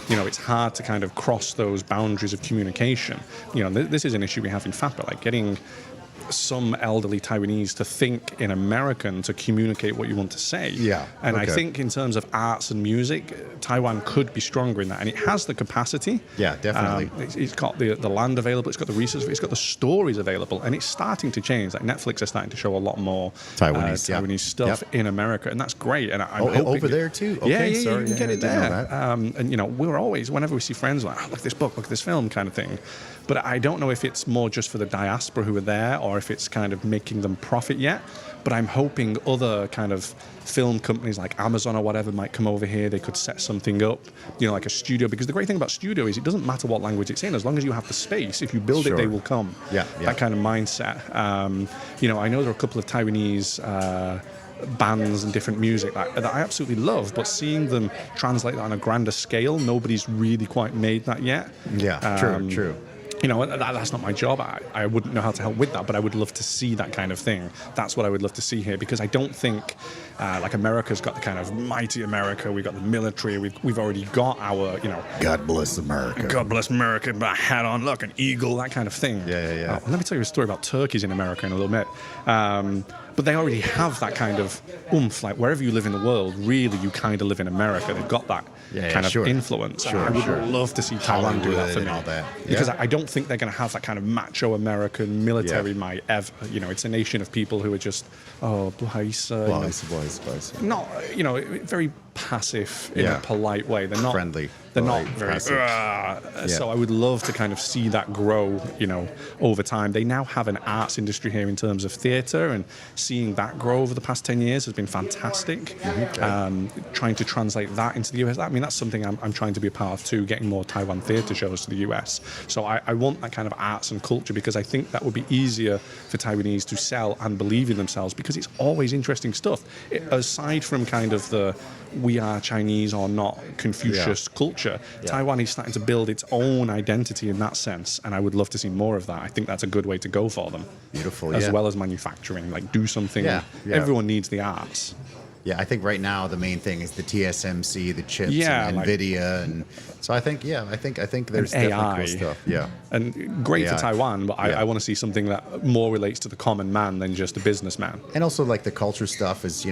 It's hard to kind of cross those boundaries of communication. This is an issue we have in FAPA, like getting some elderly Taiwanese to think in American to communicate what you want to say. Yeah. And I okay. think in terms of arts and music, Taiwan could be stronger in that. And it has the capacity. Yeah, definitely. It's got the land available, it's got the resources, it's got the stories available, and it's starting to change. Like Netflix is starting to show a lot more Taiwanese stuff in America, and that's great. And I'm hoping over there too? Okay, yeah, sorry, you can get it didn't know there. that. And we're always, whenever we see friends, like, look at this book, look at this film kind of thing. But I don't know if it's more just for the diaspora who are there or if it's kind of making them profit yet. But I'm hoping other kind of film companies like Amazon or whatever might come over here. They could set something up, like a studio. Because the great thing about studio is it doesn't matter what language it's in. As long as you have the space, if you build it, they will come. Yeah. That kind of mindset. I know there are a couple of Taiwanese bands and different music that I absolutely love, but seeing them translate that on a grander scale, nobody's really quite made that yet. Yeah, true. That's not my job. I wouldn't know how to help with that, but I would love to see that kind of thing. That's what I would love to see here, because I don't think like America's got the kind of mighty America. We've got the military. We've already got our, God bless America. God bless America, my hat on, look, an eagle, that kind of thing. Yeah. Let me tell you a story about turkeys in America in a little bit. But they already have that kind of oomph. Like wherever you live in the world, really, you kind of live in America. They've got that kind of influence. I would love to see Taiwan do that for me. All that. Because I don't think they're going to have that kind of macho American military might ever. It's a nation of people who are just, boys. Not, very passive in a polite way. They're not friendly. They're not very. So I would love to kind of see that grow, over time. They now have an arts industry here in terms of theatre, and seeing that grow over the past 10 years has been fantastic. Trying to translate that into the US, that's something I'm trying to be a part of too, getting more Taiwan theatre shows to the US. So I want that kind of arts and culture, because I think that would be easier for Taiwanese to sell and believe in themselves, because it's always interesting stuff. Aside from kind of the we are Chinese or not Confucius culture, Taiwan is starting to build its own identity in that sense, and I would love to see more of that. I think that's a good way to go for them. Beautiful, as well as manufacturing, like do something. Everyone needs the arts. Yeah, I think right now the main thing is the TSMC, the chips, Yeah, and like- Nvidia, and so I think I think there's And definitely AI. cool stuff. Yeah, And great for AI. Taiwan, but Yeah. I want to see something that more relates to the common man than just a businessman. and also like the culture stuff is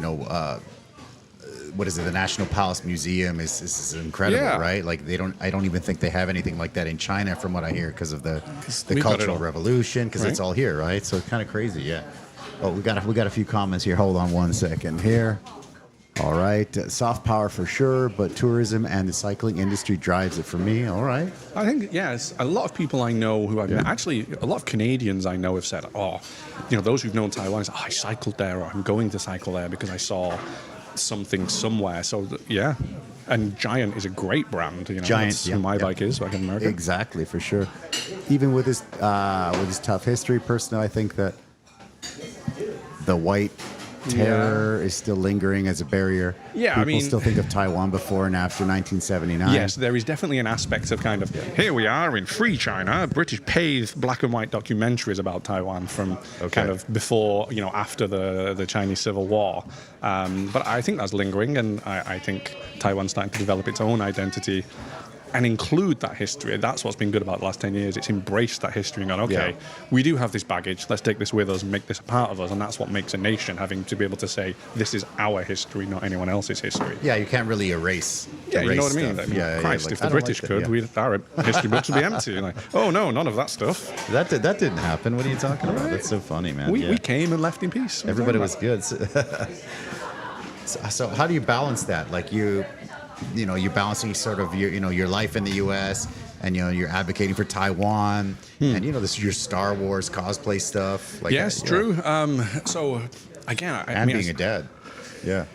what is it? The National Palace Museum is incredible, Yeah. right? Like I don't even think they have anything like that in China, from what I hear, because of the we've got it Cultural all. Revolution, because it's Right. all here, right? So it's kind of crazy, yeah. Oh, we got a few comments here. Hold on one second here. All right, soft power for sure, but tourism and the cycling industry drives it for me. All right. I think, yes, a lot of people I know who I've met, actually, a lot of Canadians I know have said, those who've known Taiwan, I cycled there, or I'm going to cycle there because I saw something somewhere. So, yeah. And Giant is a great brand. Giant, That's yeah, who my yeah. bike is back in America. Exactly, for sure. Even with his tough history, personally, I think that the white terror is still lingering as a barrier. Yeah, People still think of Taiwan before and after 1979. Yes, there is definitely an aspect of kind of, here we are in free China, British paid black and white documentaries about Taiwan from kind of before, after the Chinese Civil War. But I think that's lingering, and I think Taiwan's starting to develop its own identity and include that history. That's what's been good about the last 10 years. It's embraced that history and gone, okay, we do have this baggage, let's take this with us and make this a part of us. And that's what makes a nation, having to be able to say, this is our history, not anyone else's history. Yeah, you can't really erase. Yeah, you know what I mean? stuff. Christ, like, if I the don't British like that, could, our history books would be empty. Like, oh no, none of that stuff. That didn't happen. What are you talking about? That's so funny, man. We came and left in peace. Everybody was good. So how do you balance that? Like you're balancing sort of your life in the U.S. and you're advocating for Taiwan, and this is your Star Wars cosplay stuff. Like Yes, true. So again, I mean, being a dad. Yeah.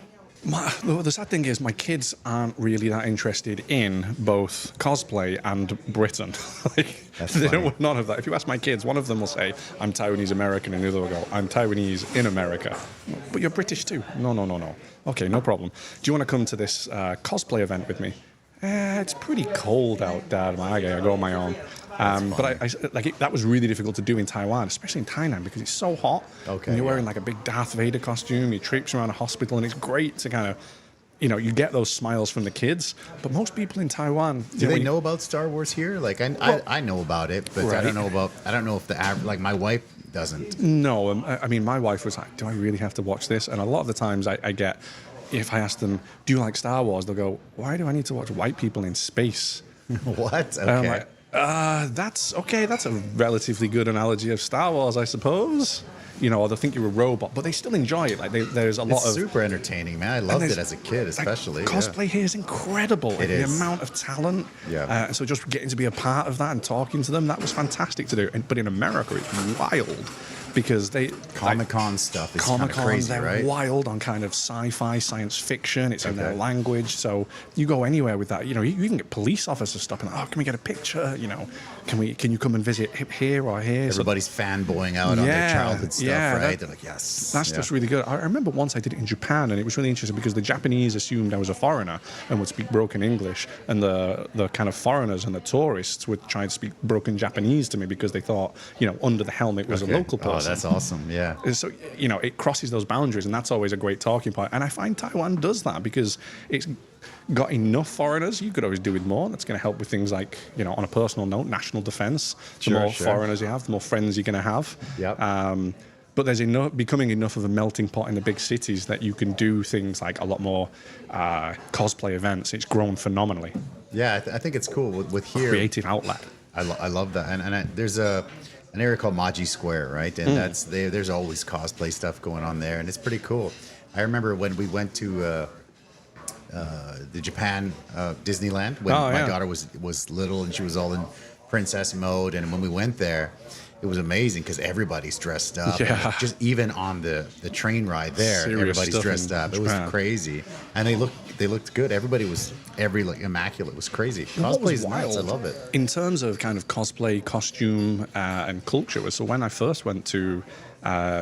The sad thing is, my kids aren't really that interested in both cosplay and Britain. They don't want none of that. If you ask my kids, one of them will say, I'm Taiwanese American, and the other will go, I'm Taiwanese in America. But you're British too. No. Okay, no problem. Do you want to come to this cosplay event with me? It's pretty cold out, Dad. I go on my own. But that was really difficult to do in Taiwan, especially in Thailand, because it's so hot. Okay, And you're wearing like a big Darth Vader costume, you traipse around a hospital, and it's great to kind of, you get those smiles from the kids. But most people in Taiwan, Do they know about Star Wars here? Like I know about it, but I don't know if the average, like my wife doesn't. No, I mean, my wife was like, do I really have to watch this? And a lot of the times I get, if I ask them, do you like Star Wars? They'll go, why do I need to watch white people in space? What? Okay. And I'm like, that's okay. That's a relatively good analogy of Star Wars, I suppose. Or they think you're a robot, but they still enjoy it. Like there's a lot of super entertaining, man. I loved it as a kid, especially. Cosplay here is incredible. It the is. amount of talent. Yeah. So just getting to be a part of that and talking to them, that was fantastic to do. But in America, it's wild. Because Comic-Con stuff is kind of Comic-Con, crazy, they're right? wild on kind of sci-fi, science fiction. It's in their language, so you go anywhere with that. You even get police officers stopping. Oh, can we get a picture? Can you come and visit here or here? Everybody's fanboying out on their childhood stuff, right? They're like, yes. That's just really good. I remember once I did it in Japan, and it was really interesting because the Japanese assumed I was a foreigner and would speak broken English, and the kind of foreigners and the tourists would try to speak broken Japanese to me because they thought, under the helmet was a local person. Oh, that's awesome. Yeah. So, it crosses those boundaries, and that's always a great talking point. And I find Taiwan does that because it's got enough foreigners. You could always do with more. That's going to help with things like, on a personal note, national defense. The more foreigners you have, the more friends you're going to have. Yep. But there's becoming enough of a melting pot in the big cities that you can do things like a lot more cosplay events. It's grown phenomenally. Yeah, I think it's cool with here. Creative outlet. I love that. And there's an area called Maji Square, right? And there's always cosplay stuff going on there, and it's pretty cool. I remember when we went to the Japan Disneyland when my daughter was little and she was all in princess mode, and when we went there, it was amazing because everybody's dressed up. Yeah. Just even on the train ride there, Serious everybody's stuff dressed in up. It was Japan. crazy, and they looked good. Everybody was immaculate. It was crazy. What Cosplay was is nuts. I wild love it. in terms of kind of cosplay, costume, and culture was, so when I first went to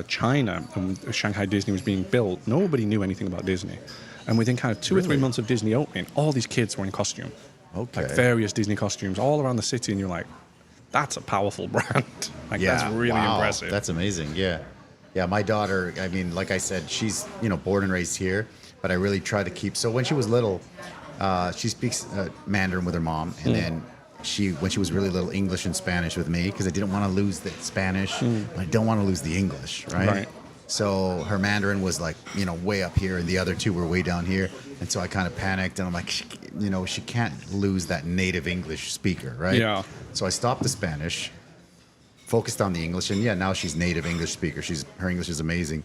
China and Shanghai Disney was being built, nobody knew anything about Disney. And within kind of 2 or 3 months of Disney opening, all these kids were in costume. Okay. Like various Disney costumes all around the city, and you're like, that's a powerful brand. That's really impressive. That's amazing. Yeah. My daughter, I mean, like I said, she's, born and raised here, but I really try to keep. So when she was little, she speaks Mandarin with her mom, and then when she was really little, English and Spanish with me, because I didn't want to lose the Spanish, but I don't want to lose the English, right? So her Mandarin was like, way up here, and the other two were way down here. And so I kind of panicked, and I'm like, she can't lose that native English speaker, right? Yeah. So I stopped the Spanish, focused on the English, and now she's native English speaker. Her English is amazing.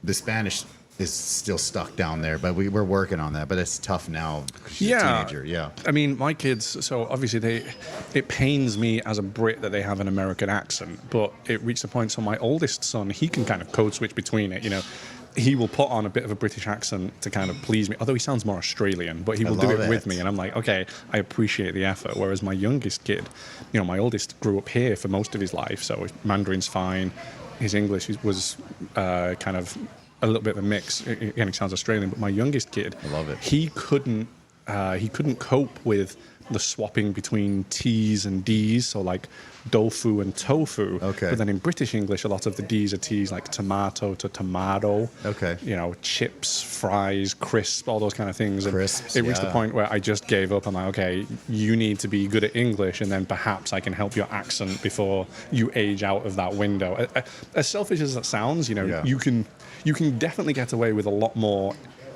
The Spanish is still stuck down there, but we're working on that. But it's tough now. She's a teenager. Yeah. I mean, my kids, so obviously it pains me as a Brit that they have an American accent, but it reached a point, so my oldest son, he can kind of code switch between it, He will put on a bit of a British accent to kind of please me, although he sounds more Australian, but he will do it with me. And I'm like, okay, I appreciate the effort. Whereas my youngest kid, my oldest grew up here for most of his life, so Mandarin's fine. His English was kind of a little bit of a mix. Again, he sounds Australian, but my youngest kid, I love it. He couldn't cope with the swapping between T's and D's, so like tofu and tofu. Okay. But then in British English, a lot of the D's are T's, like tomato to tomato. Okay. Chips, fries, crisp, all those kind of things. And Crisps, it reached the point where I just gave up. I'm like, okay, you need to be good at English, and then perhaps I can help your accent before you age out of that window. As selfish as that sounds, you can definitely get away with a lot more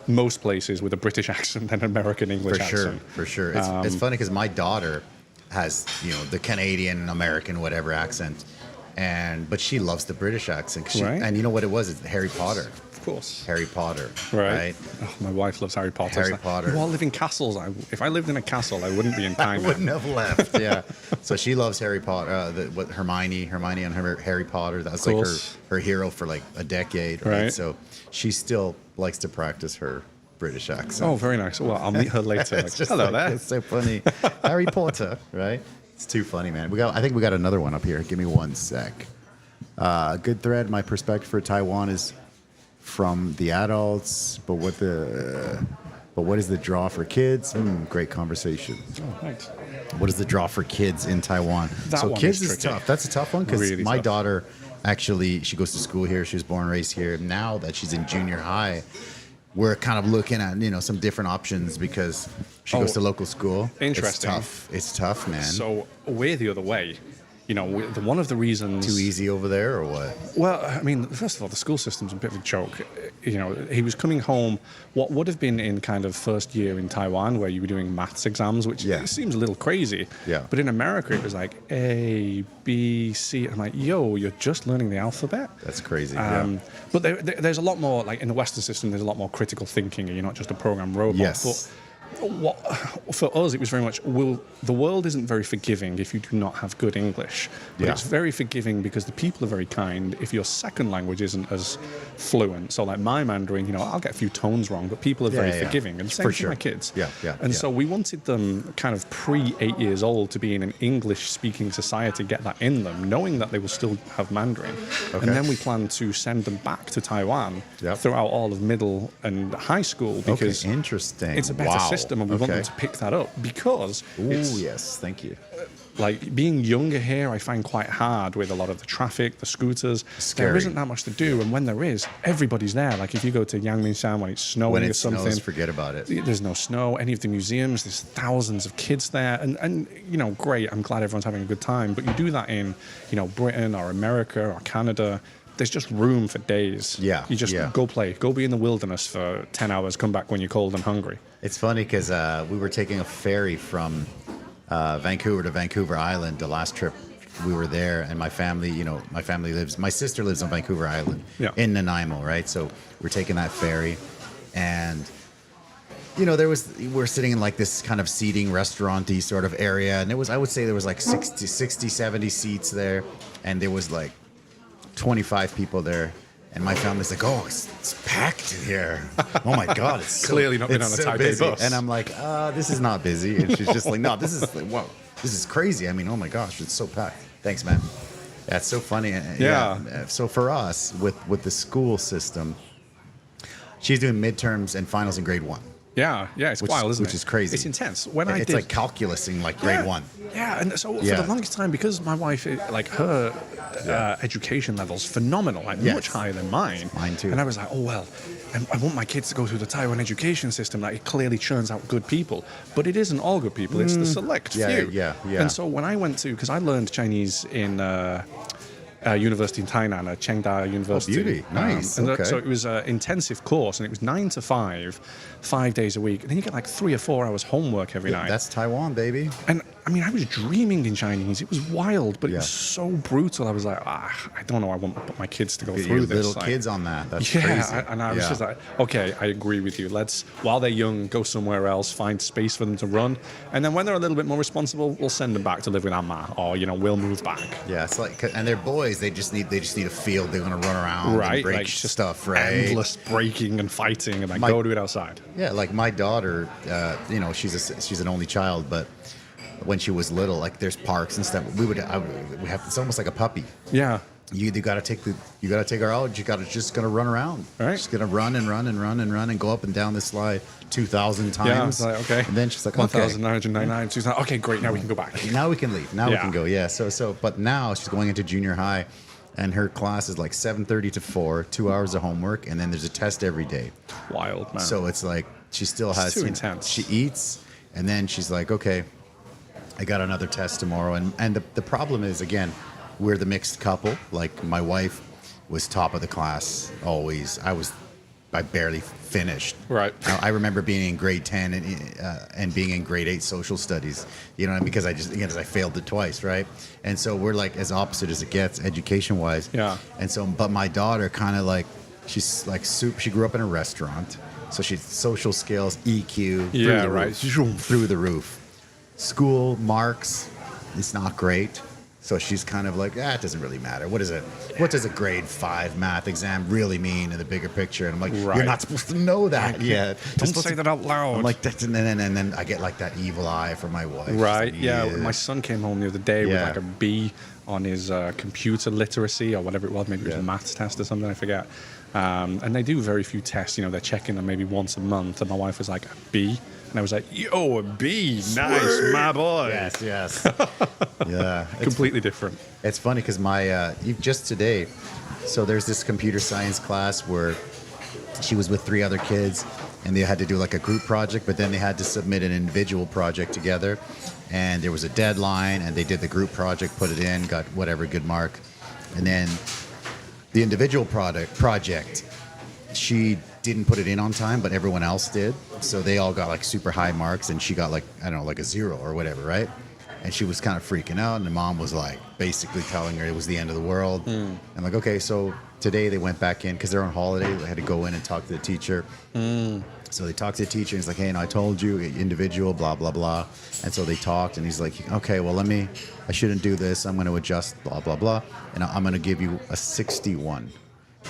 most places with a British accent than an American English accent. For sure. It's funny because my daughter has, the Canadian, American, whatever accent, but she loves the British accent. Right. And you know what it was? It's Harry Potter. Of course. Harry Potter. Right. Oh, my wife loves Harry Potter. Harry Potter. You all live in castles. If I lived in a castle, I wouldn't be in time. I wouldn't have left. Yeah. So she loves Harry Potter. Hermione and Harry Potter. That's like her hero for like a decade. Right. So she still likes to practice her British accent. Oh, very nice. Well, I'll meet her later. Hello there. It's so funny. Harry Potter, right? It's too funny, man. I think we got another one up here. Give me one sec. Good thread. My perspective for Taiwan is from the adults, but what is the draw for kids? Great conversation. Oh, thanks. What is the draw for kids in Taiwan? So kids is tough. That's a tough one because really my tough. daughter actually, she goes to school here. She was born and raised here. Now that she's in junior high, we're kind of looking at some different options because she goes to local school. Interesting. It's tough, man. So we're the other way. One of the reasons... Too easy over there or what? Well, I mean, first of all, the school system's a bit of a joke. He was coming home, what would have been in kind of first year in Taiwan, where you were doing maths exams, which seems a little crazy. Yeah. But in America, it was like A, B, C. I'm like, yo, you're just learning the alphabet? That's crazy, But there's a lot more, like in the Western system, there's a lot more critical thinking, and you're not just a program robot. Yes. But for us, it was very much, the world isn't very forgiving if you do not have good English. But it's very forgiving because the people are very kind if your second language isn't as fluent. So like my Mandarin, I'll get a few tones wrong, but people are very forgiving. And same for my kids. So we wanted them kind of pre-8 years old to be in an English-speaking society, get that in them, knowing that they will still have Mandarin. Okay. And then we plan to send them back to Taiwan throughout all of middle and high school because interesting. It's a better system. And we want them to pick that up because yes, thank you. Like being younger here, I find quite hard with a lot of the traffic, the scooters. Scary. There isn't that much to do, and when there is, everybody's there. Like if you go to Yangmingshan when it's snowing or something, snows, forget about it. There's no snow. Any of the museums, there's thousands of kids there, and great. I'm glad everyone's having a good time. But you do that in Britain or America or Canada. There's just room for days. Yeah. You just go play. Go be in the wilderness for 10 hours, come back when you're cold and hungry. It's funny because we were taking a ferry from Vancouver to Vancouver Island. The last trip we were there, and my sister lives on Vancouver Island in Nanaimo, right? So we're taking that ferry, and we're sitting in like this kind of seating restaurant-y sort of area, and I would say there was like 60, 70 seats there, and there was like 25 people there, and my family's like, "Oh, it's packed in here. Oh my God, it's clearly not been on a Taipei busy." bus." And I'm like, "This is not busy." And she's just like, "No, this is crazy. I mean, oh my gosh, it's so packed." Thanks, man. That's so funny. So for us, with the school system, she's doing midterms and finals in grade 1. Yeah, it's wild, isn't it? Which is crazy. It's intense. When It's like calculusing, like grade 1. Yeah, and so for Yeah. the longest time, because my wife, like her education level's phenomenal, like Yes. much higher than mine. Mine too. And I was like, oh well, I want my kids to go through the Taiwan education system. Like it clearly churns out good people, but it isn't all good people. It's the select Yeah, few. yeah. And so when I went to, because I learned Chinese in. University in Tainan, Chengda University. Oh, beauty. Nice. And Okay. so it was an intensive course, and it was 9 to 5, 5 days a week. And then you get like 3 or 4 hours homework every night. That's Taiwan, baby. And I mean, I was dreaming in Chinese. It was wild, but it Yeah. was so brutal. I was like, I don't know. I want my kids to go Your through this. little Like, kids on that. That's yeah, crazy. and I was Yeah. just like, okay, I agree with you. Let's, while they're young, go somewhere else, find space for them to run, and then when they're a little bit more responsible, we'll send them back to live with Amma, or we'll move back. Yeah, it's like, and they're boys. They just need a field. They're gonna run around and Right, break like just stuff. Right. endless breaking and fighting, and then My- go do it outside. Yeah, like my daughter. She's an only child, but when she was little, like there's parks and stuff. We have. It's almost like a puppy. Yeah. You gotta take her out. You gotta just gonna run around. Right. Just gonna run and run and run and run and go up and down this slide 2,000 times. Yeah, it's like, okay. And then she's like, okay. 1,999, 2,000. Okay, great. Now we can go back. Now we can leave. Now we Yeah. can go. Yeah. But now she's going into junior high, and her class is like 7:30 to 4, 2 hours of homework, and then there's a test every day. Wild, man. So it's like she still has. too intense. She eats, and then she's like, okay, I got another test tomorrow, and the problem is, again, we're the mixed couple. Like my wife was top of the class always. I barely finished. Right. I remember being in grade 10 and being in grade 8 social studies. You know what I mean? Because I failed it twice, right? And so we're like as opposite as it gets education wise. Yeah. And so, but my daughter kind of like, she's like she grew up in a restaurant, so she's social skills, EQ, Yeah, through the right. roof, through the roof. School marks, it's not great. So she's kind of like, it doesn't really matter. What does a grade 5 math exam really mean in the bigger picture? And I'm like, Right. you're not supposed to know that yet. Don't say that out loud. I'm like, and then I get like that evil eye from my wife. She's Right. like, Yeah. My son came home the other day with Yeah. like a B on his computer literacy or whatever it was. Maybe it was Yeah. a maths test or something. I forget. And they do very few tests. They're checking them maybe once a month. And my wife was like, a B. And I was like, yo, a B. Nice, my boy. Yes. Yeah. Completely different. It's funny because just today, so there's this computer science class where she was with 3 other kids, and they had to do like a group project, but then they had to submit an individual project together, and there was a deadline, and they did the group project, put it in, got whatever good mark, and then the individual project, she didn't put it in on time, but everyone else did, so they all got like super high marks, and she got like, I don't know, like a 0 or whatever, right? And she was kind of freaking out, and the mom was like basically telling her it was the end of the world. And like, okay, so today they went back in because they're on holiday. They had to go in and talk to the teacher. So they talked to the teacher, and he's like, hey, I told you, individual, blah, blah, blah. And so they talked, and he's like, okay, well, I shouldn't do this. I'm going to adjust, blah, blah, blah. And I'm going to give you a 61.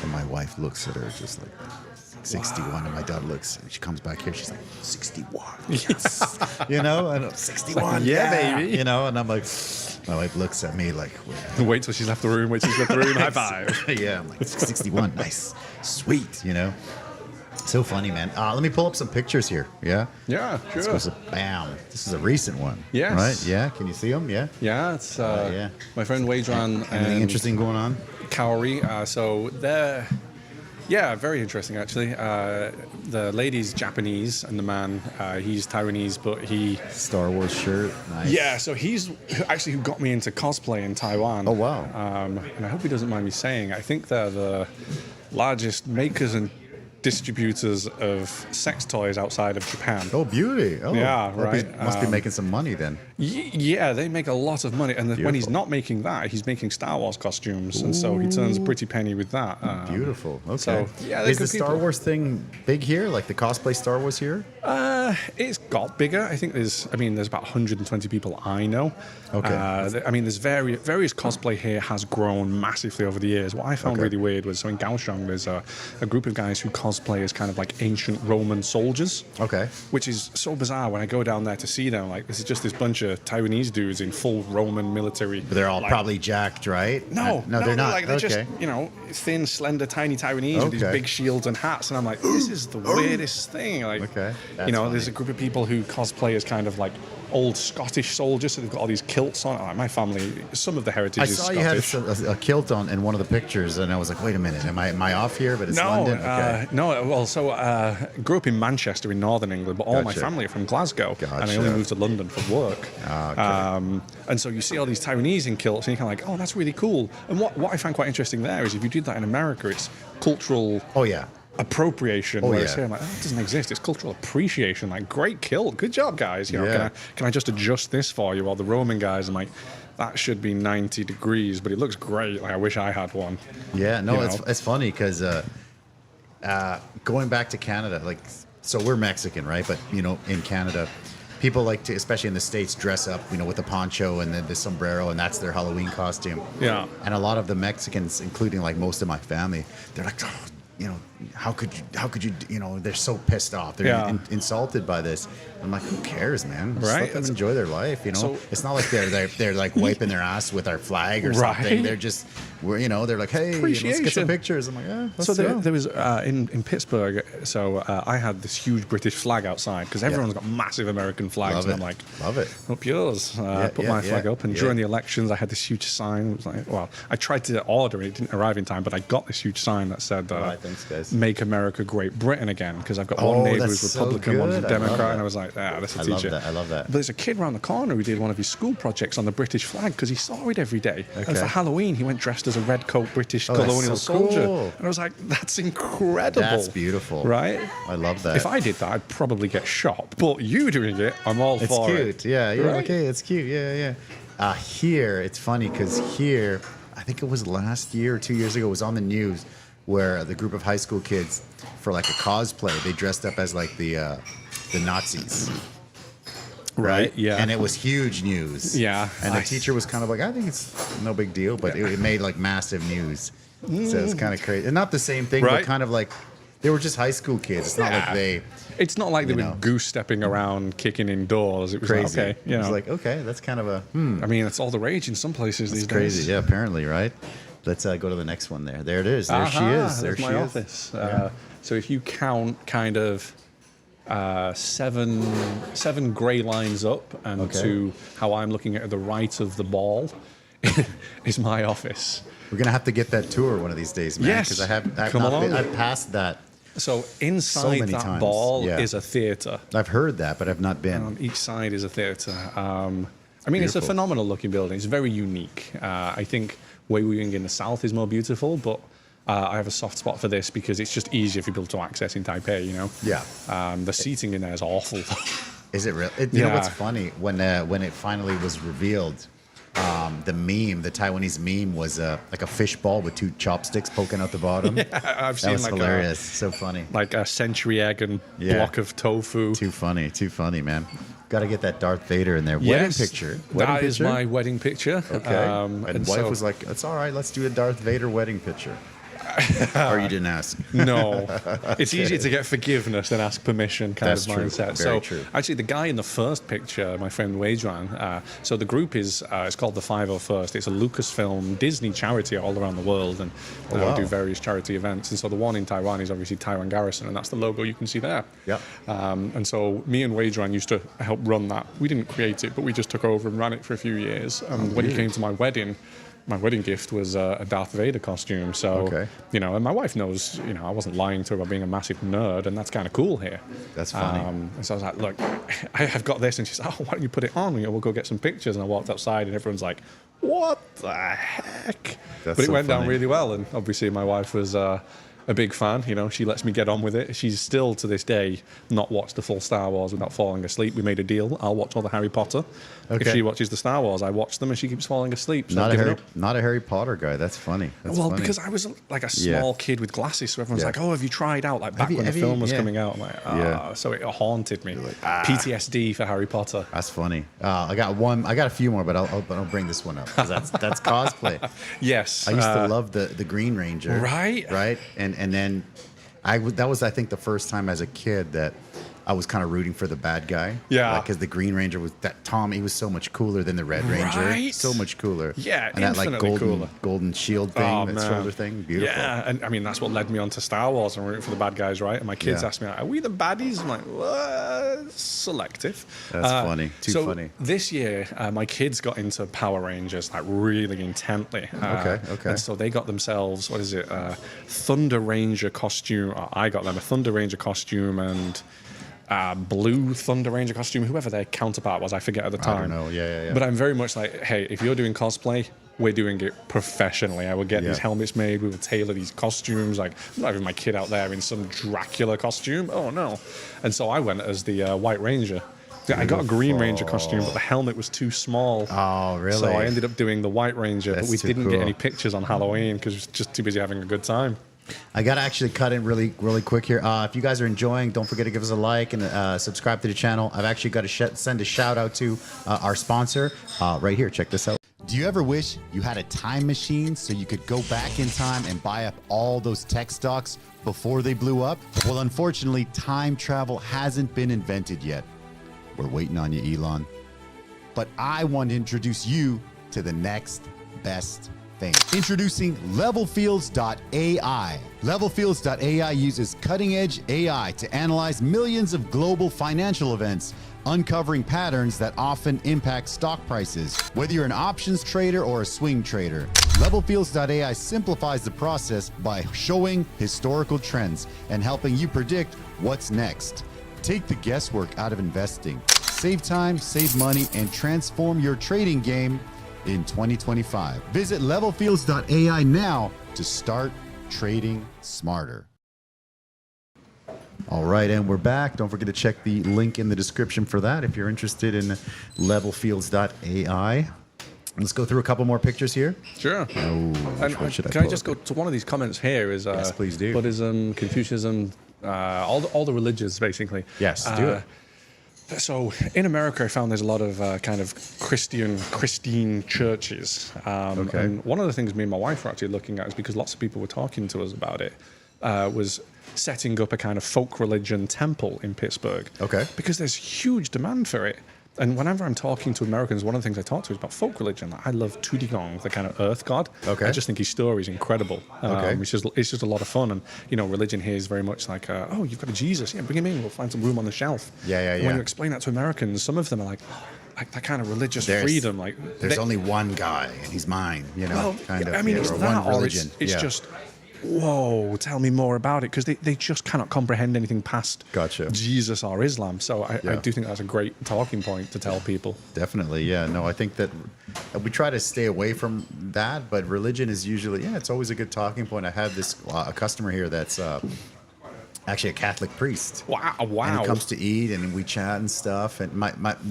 And my wife looks at her just like, 61, wow. And my daughter looks, and she comes back here, she's like, 61. Yes. And I'm 61, yeah, baby. And I'm like, my wife looks at me like, Wait till she's left the room. High five. yeah, I'm like, 61, nice, sweet, So funny, man. Let me pull up some pictures here, yeah? Yeah, sure. Let's go, bam. This is a recent one. Yes. Right? Yeah, can you see them? Yeah? Yeah, it's yeah. my friend Wadran Anything and interesting going on? Kaori. So they're, very interesting actually. The lady's Japanese and the man, he's Taiwanese, but he... Star Wars shirt, nice. Yeah, so he's actually who got me into cosplay in Taiwan. Oh, wow. And I hope he doesn't mind me saying, I think they're the largest makers and distributors of sex toys outside of Japan. Oh, beauty. Oh, Yeah, well, he right. must be making some money then. Yeah, they make a lot of money, and when he's not making that, he's making Star Wars costumes, and so he turns a pretty penny with that. Beautiful. Okay. So, yeah, is the Star Wars thing big here? Like the cosplay Star Wars here? It's got bigger. I think there's about 120 people I know. Okay. There's various cosplay here has grown massively over the years. What I found really weird was, so in Kaohsiung, there's a group of guys who cosplay as kind of like ancient Roman soldiers. Okay. Which is so bizarre when I go down there to see them. Like, this is just this bunch of Taiwanese dudes in full Roman military. But they're all like, probably jacked, right? No, they're not. Like they're okay. just thin, slender, tiny Taiwanese with these Okay. big shields and hats, and I'm like, this is the weirdest thing. Like, Okay. That's there's funny. a group of people who cosplay as kind of like old Scottish soldiers, so they've got all these kilts on. Like my family, some of the heritage I is saw you had Scottish. a kilt on in one of the pictures, and I was like, wait a minute, am I off here? But it's No, London. Okay. no. Well, so grew up in Manchester in northern England, but all my Gotcha. family are from Glasgow, and I Gotcha. only moved to London for work. Okay. And so you see all these Taiwanese in kilts, and you're kind of like, oh, that's really cool. And what I find quite interesting there is if you did that in America, it's cultural Oh yeah. appropriation. Oh, whereas yeah. here I'm like, oh, it doesn't exist. It's cultural appreciation. Like, great kilt, good job, guys. Yeah. Can I just adjust this for you? While the Roman guys, I'm like, that should be 90 degrees, but it looks great. Like, I wish I had one. Yeah, no, You it's know? it's funny because going back to Canada, like, so we're Mexican, right? But in Canada, people like to, especially in the States, dress up, with the poncho and the sombrero, and that's their Halloween costume. Yeah. And a lot of the Mexicans, including like most of my family, they're like, oh, how could you, they're so pissed off. They're Yeah. insulted by this. I'm like, who cares, man? Just Right. let them enjoy their life, So- it's not like they're like wiping their ass with our flag or Right. something. They're just, they're like, hey, let's get Appreciation. some pictures. I'm like, let's So there, go. there was in Pittsburgh. So I had this huge British flag outside because everyone's got massive American flags, Love and it. I'm like, Love it. up yours. Put yeah, my flag yeah, up, and yeah. during the elections, I had this huge sign. It was like, well, I tried to order it; it didn't arrive in time, but I got this huge sign that said, Right, thanks, guys. "Make America Great Britain Again," because I've got Oh, one neighbor that's who's so Republican, one's a good. I love Democrat, that. and I was like, that's a I love teacher. that. I love that. But there's a kid around the corner who did one of his school projects on the British flag because he saw it every day. And Okay. for Halloween, he went dressed as a red coat British Oh, that's colonial so soldier. cool. And I was like, that's incredible. That's beautiful. Right? I love that. If I did that, I'd probably get shot. But you doing it, I'm all It's for cute. it. Yeah, Right? okay, it's cute. Yeah. Here, it's funny because here, I think it was last year or 2 years ago, it was on the news where the group of high school kids, for like a cosplay, they dressed up as like the Nazis. Right, yeah. And it was huge news. Yeah. And the teacher was kind of like, I think it's no big deal, but it made like massive news. So it's kind of crazy. And not the same thing, Right. but kind of like they were just high school kids. It's not Yeah. like they It's not like they You were know. goose stepping around, kicking indoors. It was crazy. like, okay, It was like, okay, that's kind of a I mean, it's all the rage in some places these it's crazy. days. Yeah, apparently, right? Let's go to the next one there. There it is. There she is. There There's she my is. office. So if you count kind of seven grey lines up and Okay. to how I'm looking at the right of the ball is my office. We're gonna have to get that tour one of these days, man. Yes. Because I've Come not along. I've passed that. So inside many that times. ball Yeah. is a theatre. I've heard that, but I've not been. On each side is a theatre. I mean, it's a Beautiful. phenomenal looking building. It's very unique. I think Wei Wing in the south is more beautiful, but I have a soft spot for this because it's just easier for people to access in Taipei, Yeah. The seating in there is awful. Is it real? You know Yeah. what's funny? When it finally was revealed, the meme, the Taiwanese meme, was like a fish ball with two chopsticks poking out the bottom. I've That seen was like hilarious. So funny. a century egg and Yeah. block of tofu. Too funny, man. Got to get that Darth Vader in there. Wedding picture. Wedding That is picture? my wedding picture. Okay. and wife so- was like, "It's all right. Let's do a Darth Vader wedding picture." Or you didn't ask. No, it's easier to get forgiveness than ask permission kind That's of true. mindset. Very So true. actually, the guy in the first picture, my friend Wei Zhuan, so the group is it's called the 501st. It's a Lucasfilm Disney charity all around the world, and wow. do various charity events. And so the one in Taiwan is obviously Taiwan Garrison, and that's the logo you can see there. Yep. And so me and Wei Zhuan used to help run that. We didn't create it, but we just took over and ran it for a few years. And when it came to my wedding gift was a Darth Vader costume. So, Okay. and my wife knows, I wasn't lying to her about being a massive nerd, and that's kind of cool here. That's funny. And so I was like, look, I've got this. And she's like, oh, why don't you put it on? We'll go get some pictures. And I walked outside, and everyone's like, what the heck? That's But it so went down funny. really well. And obviously, my wife was a big fan. She lets me get on with it. She's still, to this day, not watched the full Star Wars without falling asleep. We made a deal. I'll watch all the Harry Potter. Okay. If she watches the Star Wars, I watch them, and she keeps falling asleep. So Not I've a given Harry, up. not a Harry Potter guy. That's funny. That's Well, funny. because I was like a Yeah. small kid with glasses, so everyone's Yeah. like, "Oh, have you tried out?" Like back you- when the have you- film was yeah. coming out, I'm like, Yeah. So it haunted me. PTSD for Harry Potter. That's funny. I got a few more, but I'll bring this one up because that's cosplay. Yes, I used to love the Green Ranger. Right. Right. And then that was I think the first time as a kid that I was kind of rooting for the bad guy. Yeah. Because the Green Ranger was that Tom. He was so much cooler than the Red Ranger. Right? So much cooler. Yeah, and that like infinitely cooler. golden shield thing, Oh, that man. shoulder thing, beautiful. Yeah, and I mean that's what led me on to Star Wars and rooting for the bad guys, right? And my kids Yeah. ask me, "Are we the baddies?" I'm like, "What? Selective." That's funny. Too funny. This year, my kids got into Power Rangers like really intently. Okay. And so they got themselves what is it? Thunder Ranger costume. I got them a Thunder Ranger costume and. Blue Thunder Ranger costume, whoever their counterpart was, I forget at the time. I don't know. Yeah. But I'm very much like, hey, if you're doing cosplay, we're doing it professionally. I will get these helmets made. We will tailor these costumes. Like, I'm not having my kid out there in some Dracula costume. Oh, no. And so I went as the White Ranger. I got a Green Ranger costume, but the helmet was too small. Oh, really? So I ended up doing the White Ranger, That's but we too didn't cool. get any pictures on Halloween because we was just too busy having a good time. I gotta actually cut in really quick here. If you guys are enjoying, don't forget to give us a like and subscribe to the channel. I've actually got to send a shout out to our sponsor right here. Check this out. Do you ever wish you had a time machine so you could go back in time and buy up all those tech stocks before they blew up? Well, unfortunately, time travel hasn't been invented yet. We're waiting on you, Elon. But I want to introduce you to the next best thing. Introducing LevelFields.ai. LevelFields.ai uses cutting-edge AI to analyze millions of global financial events, uncovering patterns that often impact stock prices. Whether you're an options trader or a swing trader, LevelFields.ai simplifies the process by showing historical trends and helping you predict what's next. Take the guesswork out of investing. Save time, save money, and transform your trading game in 2025. Visit levelfields.ai now to start trading smarter. All right, and we're back. Don't forget to check the link in the description for that if you're interested in levelfields.ai. Let's go through a couple more pictures here. Sure. Which one should I Can I pull just up? go to one of these comments here? Is Yes, please do. Buddhism, Confucianism, all the religions basically. Yes, do it. So in America, I found there's a lot of kind of Christine churches. Okay. And one of the things me and my wife were actually looking at is because lots of people were talking to us about it, was setting up a kind of folk religion temple in Pittsburgh. Okay. Because there's huge demand for it. And whenever I'm talking to Americans, one of the things I talk to is about folk religion. Like, I love Tudigong, the kind of earth god. Okay. I just think his story is incredible. Okay. It's just a lot of fun. And, religion here is very much like, oh, you've got a Jesus. Yeah, bring him in. We'll find some room on the shelf. Yeah. And when you explain that to Americans, some of them are like that kind of religious freedom. Like There's only one guy, and he's mine, kind of. I mean, it's or that, one or religion. it's just, whoa, tell me more about it, because they just cannot comprehend anything past Gotcha. Jesus or Islam. So I Yeah. do think that's a great talking point to tell people. Definitely, yeah. No, I think that we try to stay away from that, but religion is usually, it's always a good talking point. I have this a customer here that's actually a Catholic priest. Wow. And he comes to eat, and we chat and stuff. And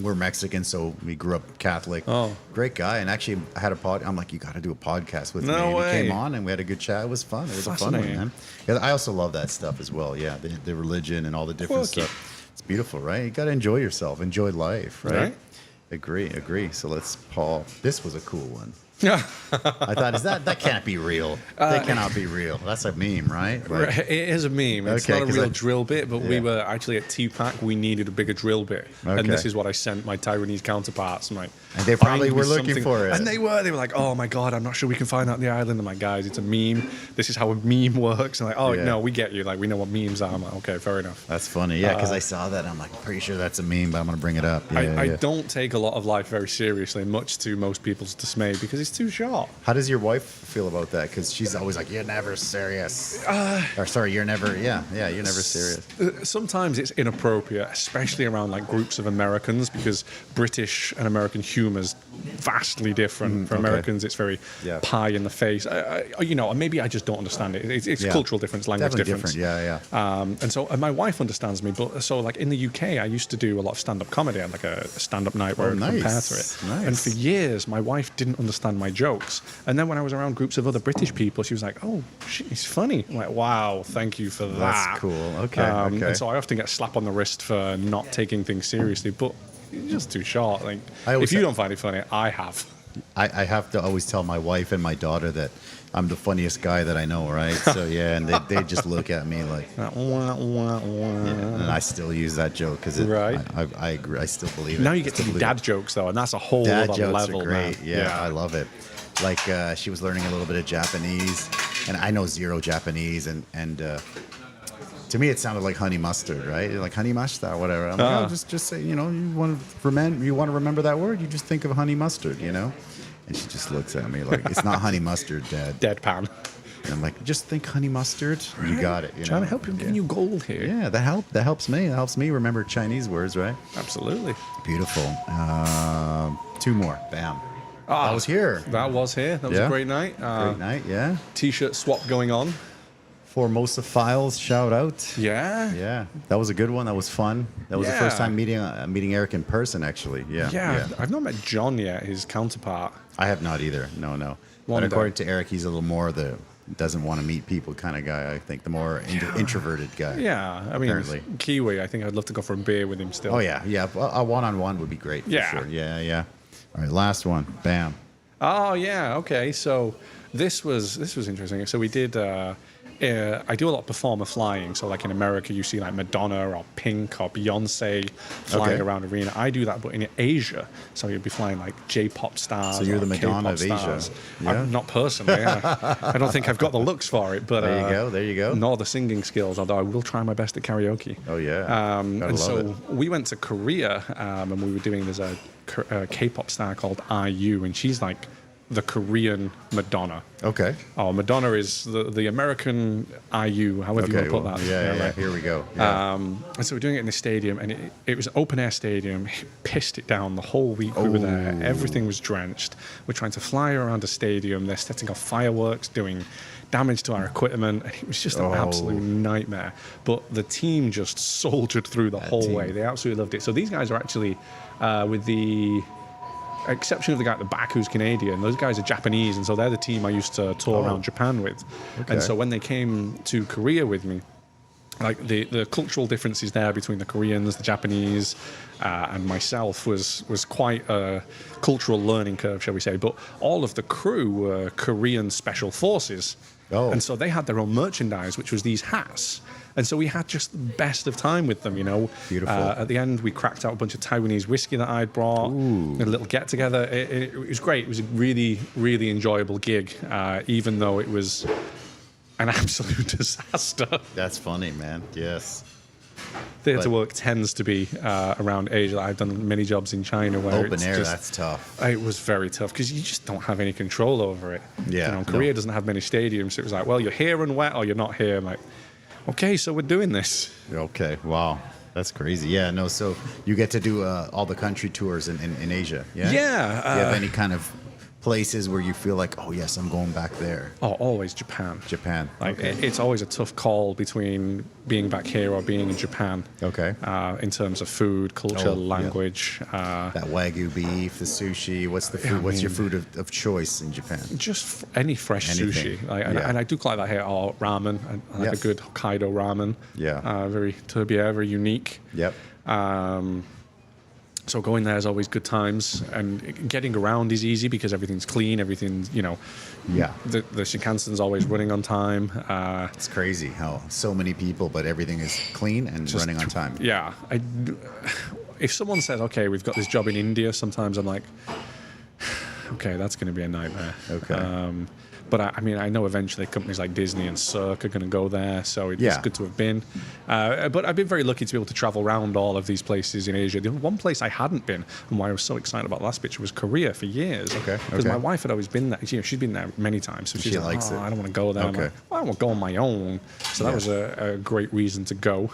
we're Mexican, so we grew up Catholic. Oh. Great guy. And actually, I had I'm like, you got to do a podcast with me. No And way. he came on, and we had a good chat. It was fun. It was a fun one, Fascinating. man. Yeah, I also love that stuff as well. Yeah, the religion and all the different Quirky. stuff. It's beautiful, right? You got to enjoy yourself, enjoy life, right? Agree. So let's, Paul. This was a cool one. Yeah. I thought, that can't be real. That cannot be real. That's a meme, right? Like, It is a meme. It's Okay, not a 'cause real I- drill bit, but we Yeah. were actually at T-Pack. We needed a bigger drill bit. Okay. And this is what I sent my Taiwanese counterparts. I'm like, And they probably "Find me were looking something." for it. And they were like, oh my God, I'm not sure we can find that on the island. I'm like, guys, it's a meme. This is how a meme works. And like, oh, Yeah. no, we get you. Like, we know what memes are. I'm like, okay, fair enough. That's funny. Yeah, because I saw that. I'm like, I'm pretty sure that's a meme, but I'm going to bring it up. Yeah, I yeah. don't take a lot of life very seriously, much to most people's dismay, because it's too short. How does your wife feel about that? Because she's always like, you're never serious. Or sorry, you're never, you're never serious. Sometimes it's inappropriate, especially around like groups of Americans, because British and American humor is vastly different. For okay. Americans, it's very Yeah. pie in the face. Maybe I just don't understand it. It's Yeah. cultural difference, language Definitely difference. different. Yeah. And my wife understands me, but so like in the UK, I used to do a lot of stand-up comedy. I had like a stand-up night where I would nice. compare to it. Nice. And for years, my wife didn't understand my jokes. And then when I was around groups of other British people, she was like, "Oh, shit, he's funny." I'm like, "Wow, thank you for that." That's cool. Okay. Okay. And so I often get a slap on the wrist for not taking things seriously, but it's just too short. Like, I always if you say- don't find it funny, I have. I have to always tell my wife and my daughter that I'm the funniest guy that I know, right? So yeah, and they just look at me like, and I still use that joke because Right. I agree. I still believe it. Now you I get to still do believe dad it. jokes though, and that's a whole Dad other jokes level. are great. Man. Yeah, I love it. Like she was learning a little bit of Japanese, and I know zero Japanese, and to me it sounded like honey mustard, right? Like honey mustard, or whatever. I'm like, oh, just say, you want to remember that word. You just think of honey mustard, And she just looks at me like, it's not honey mustard, Dad. Deadpan. And I'm like, just think honey mustard. You got it. Trying to help you, giving you gold here. Yeah, that helps me. That helps me remember Chinese words, right? Absolutely. Beautiful. 2 more. Bam. I was here. That was here. That was a great night. Great night, yeah. T-shirt swap going on. Formosa Files, shout out. Yeah. Yeah, that was a good one. That was fun. That was the first time meeting Eric in person, actually. Yeah. I've not met John yet, his counterpart. I have not either. No. But according to Eric, he's a little more doesn't want to meet people kind of guy. I think the more introverted guy. Yeah, I mean, apparently. Kiwi. I think I'd love to go for a beer with him still. Oh yeah. A one-on-one would be great. For sure. Yeah. All right, last one. Bam. Oh yeah. Okay. So this was interesting. So we did. I do a lot of performer flying. So like in America, you see like Madonna or Pink or Beyonce flying around arena. I do that, but in Asia, so you'd be flying like J-pop stars. So you're the Madonna K-pop of Asia. stars. Yeah? I'm not personally. I don't think I've got the looks for it. But there you go. Nor the singing skills. Although I will try my best at karaoke. Oh yeah. And so we went to Korea, and we were doing. There's a K-pop star called IU, and she's like the Korean Madonna. Okay. Oh, Madonna is the American IU, however you want to put that. Yeah. Right. Here we go. Yeah. And so we're doing it in the stadium, and it was an open air stadium. It pissed it down the whole week we were there. Everything was drenched. We're trying to fly around a stadium. They're setting off fireworks, doing damage to our equipment. It was just an absolute nightmare. But the team just soldiered through the whole way. They absolutely loved it. So these guys are actually, with the exception of the guy at the back who's Canadian, those guys are Japanese, and so they're the team I used to tour around Japan with. Okay. And so when they came to Korea with me, like the cultural differences there between the Koreans, the Japanese, and myself was quite a cultural learning curve, shall we say. But all of the crew were Korean special forces. And so they had their own merchandise, which was these hats. And so we had just the best of time with them, Beautiful. At the end, we cracked out a bunch of Taiwanese whiskey that I'd brought. A little get-together. It was great. It was a really, really enjoyable gig, even though it was an absolute disaster. That's funny, man. Yes. Theatre work tends to be around Asia. I've done many jobs in China where Open air, that's tough. It was very tough because you just don't have any control over it. Yeah. Korea doesn't have many stadiums, so it was like, well, you're here and wet, or you're not here. I'm like, okay, so we're doing this. Okay. Wow. That's crazy. Yeah. No. So you get to do all the country tours in Asia. Yeah. Yeah. Do you have any kind of places where you feel like, oh yes, I'm going back there? Oh, always Japan. Japan. Like it's always a tough call between being back here or being in Japan. Okay. In terms of food, culture, language. That Wagyu beef, the sushi. What's the food? What's your food of choice in Japan? Just any fresh Anything. sushi. And I do like that here. Or ramen. I like a good Hokkaido ramen. Yeah. Very turbia, very unique. Yep. So going there is always good times, and getting around is easy because everything's clean. Everything's, Yeah. The Shinkansen's always running on time. It's crazy how so many people, but everything is clean and running on time. Yeah. If someone says, okay, we've got this job in India, sometimes I'm like, okay, that's going to be a nightmare. Okay. But I know eventually companies like Disney and Cirque are going to go there, so it's good to have been. But I've been very lucky to be able to travel around all of these places in Asia. The one place I hadn't been, and why I was so excited about the last picture, was Korea for years. Okay. Because my wife had always been there. She's been there many times, so she's like, I don't want to go there. Okay. I'm like, well, I want to go on my own. So that was a great reason to go.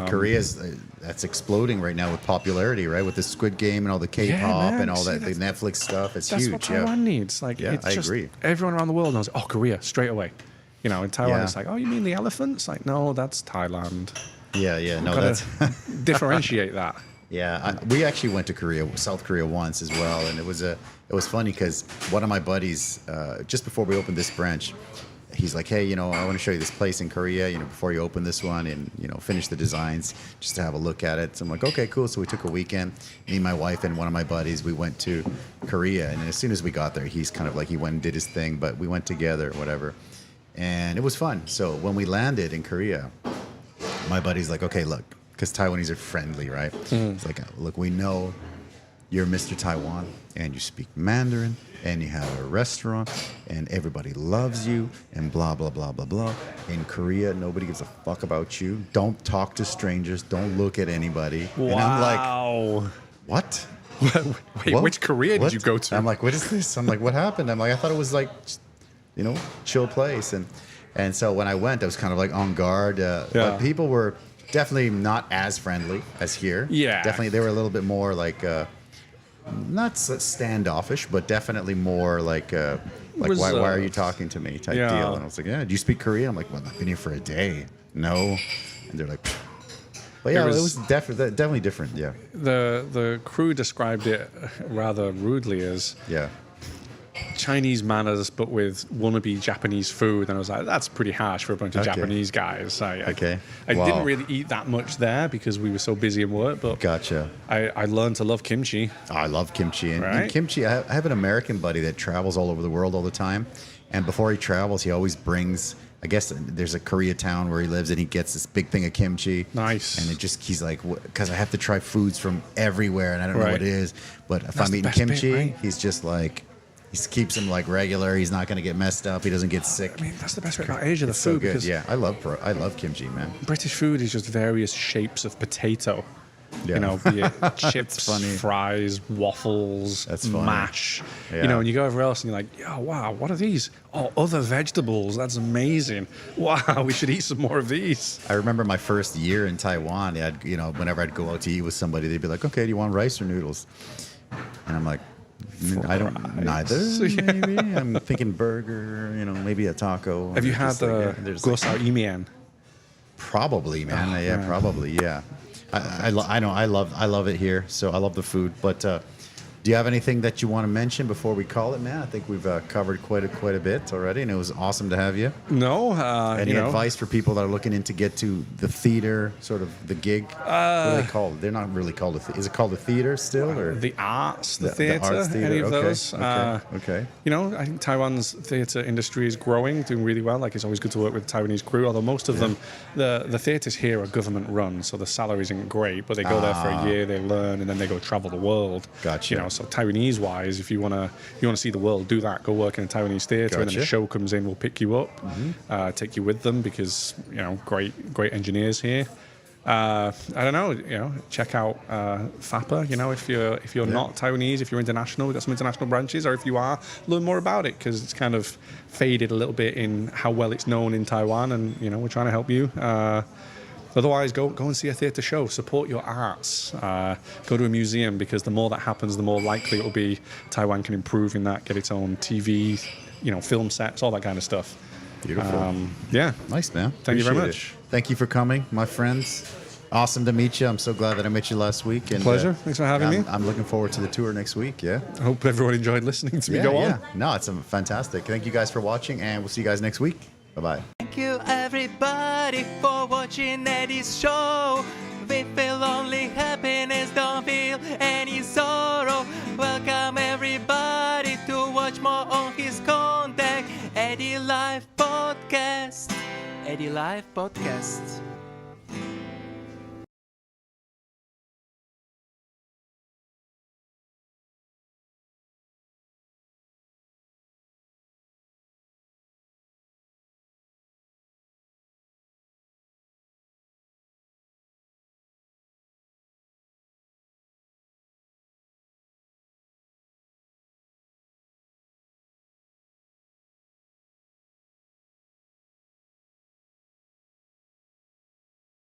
Korea's that's exploding right now with popularity, right? With the Squid Game and all the K-pop and all that, the Netflix stuff. It's that's huge. That's what Taiwan needs. Like, it's I just agree. Everyone around the world knows, oh, Korea, straight away. In Taiwan, it's like, oh, you mean the elephants? Like, no, that's Thailand. Yeah. No, Gotta that's differentiate that. Yeah, we actually went to South Korea once as well, and it was funny because one of my buddies, just before we opened this branch, he's like, hey, I want to show you this place in Korea, before you open this one, and finish the designs just to have a look at it. So I'm like, okay, cool. So we took a weekend. Me, my wife, and one of my buddies. We went to Korea, and as soon as we got there, he's kind of like he went and did his thing, but we went together, whatever, and it was fun. So when we landed in Korea, my buddy's like, okay, look, because Taiwanese are friendly, right? It's like, look, we know you're Mr. Taiwan, and you speak Mandarin, and you have a restaurant, and everybody loves you, and blah, blah, blah, blah, blah. In Korea, nobody gives a fuck about you. Don't talk to strangers. Don't look at anybody. Wow. And I'm like, what? Wait, What? which Korea What? did you go to? I'm like, what is this? I'm like, what happened? I'm like, I thought it was like, chill place. And so when I went, I was kind of like on guard. But people were definitely not as friendly as here. Yeah. Definitely, they were a little bit more like, not standoffish, but definitely more like why are you talking to me type deal. And I was like, yeah, do you speak Korean? I'm like, well, I've been here for a day. No. And they're like, pfft. But yeah, it was definitely different. Yeah. The crew described it rather rudely as Yeah. Chinese manners, but with wannabe Japanese food. And I was like, that's pretty harsh for a bunch of Japanese guys. I Wow. didn't really eat that much there because we were so busy in work, but Gotcha. I learned to love kimchi. I love kimchi. And Right. kimchi, I have an American buddy that travels all over the world all the time. And before he travels, he always brings, I guess there's a Koreatown where he lives, and he gets this big thing of kimchi. Nice. And he's like, because I have to try foods from everywhere, and I don't know Right. what it is. But if That's I'm the eating best bit, kimchi, right? he's just like, he keeps him like regular. He's not going to get messed up. He doesn't get sick. I mean, that's the best bit about Asia, the It's food. so good. Because Yeah, I love kimchi, man. British food is just various shapes of potato. Yeah. Be it chips, funny. fries, waffles, That's funny. mash. Yeah. And you go everywhere else and you're like, yeah, wow, what are these? Oh, other vegetables. That's amazing. Wow, we should eat some more of these. I remember my first year in Taiwan. Whenever I'd go out to eat with somebody, they'd be like, "Okay, do you want rice or noodles?" And I'm like, "I don't neither. Yeah. Maybe I'm thinking burger. Maybe a taco." Have you They're had just like, the they're just like, gosao imian? Probably, man. Oh, Yeah, man. probably. Yeah. I know. I love it here. So I love the food. But do you have anything that you want to mention before we call it, man? I think we've covered quite a bit already, and it was awesome to have you. No. Any advice for people that are looking to get to the theater, sort of the gig? What are they called? They're not really called is it called a theater still, or The arts, the the theatre, arts theater? any of Okay, those. okay. I think Taiwan's theatre industry is growing, doing really well. Like, it's always good to work with the Taiwanese crew, although most of them, the theatres here are government run, so the salaries aren't great, but they go there for a year, they learn, and then they go travel the world. Gotcha. So Taiwanese-wise, if you want to see the world, do that. Go work in a Taiwanese theatre, and then Gotcha. a show comes in, we'll pick you up, take you with them, because, great engineers here. I don't know. Check out FAPA. If you're not Taiwanese, if you're international, we've got some international branches. Or if you are, learn more about it, because it's kind of faded a little bit in how well it's known in Taiwan, and we're trying to help you. Otherwise, go and see a theatre show. Support your arts. Go to a museum, because the more that happens, the more likely it will be Taiwan can improve in that, get its own TV, film sets, all that kind of stuff. Beautiful. Yeah. Nice, man. Thank you very Appreciate much. it. Thank you for coming, my friends. Awesome to meet you. I'm so glad that I met you last week. And, Pleasure. Thanks for having me. I'm looking forward to the tour next week. Yeah. I hope everyone enjoyed listening to me go on. No, it's fantastic. Thank you guys for watching, and we'll see you guys next week. Bye-bye. Thank you everybody for watching Eddie's show. We feel only happiness, don't feel any sorrow. Welcome everybody to watch more on his content. Eddie Live Podcast. Eddie Live Podcast.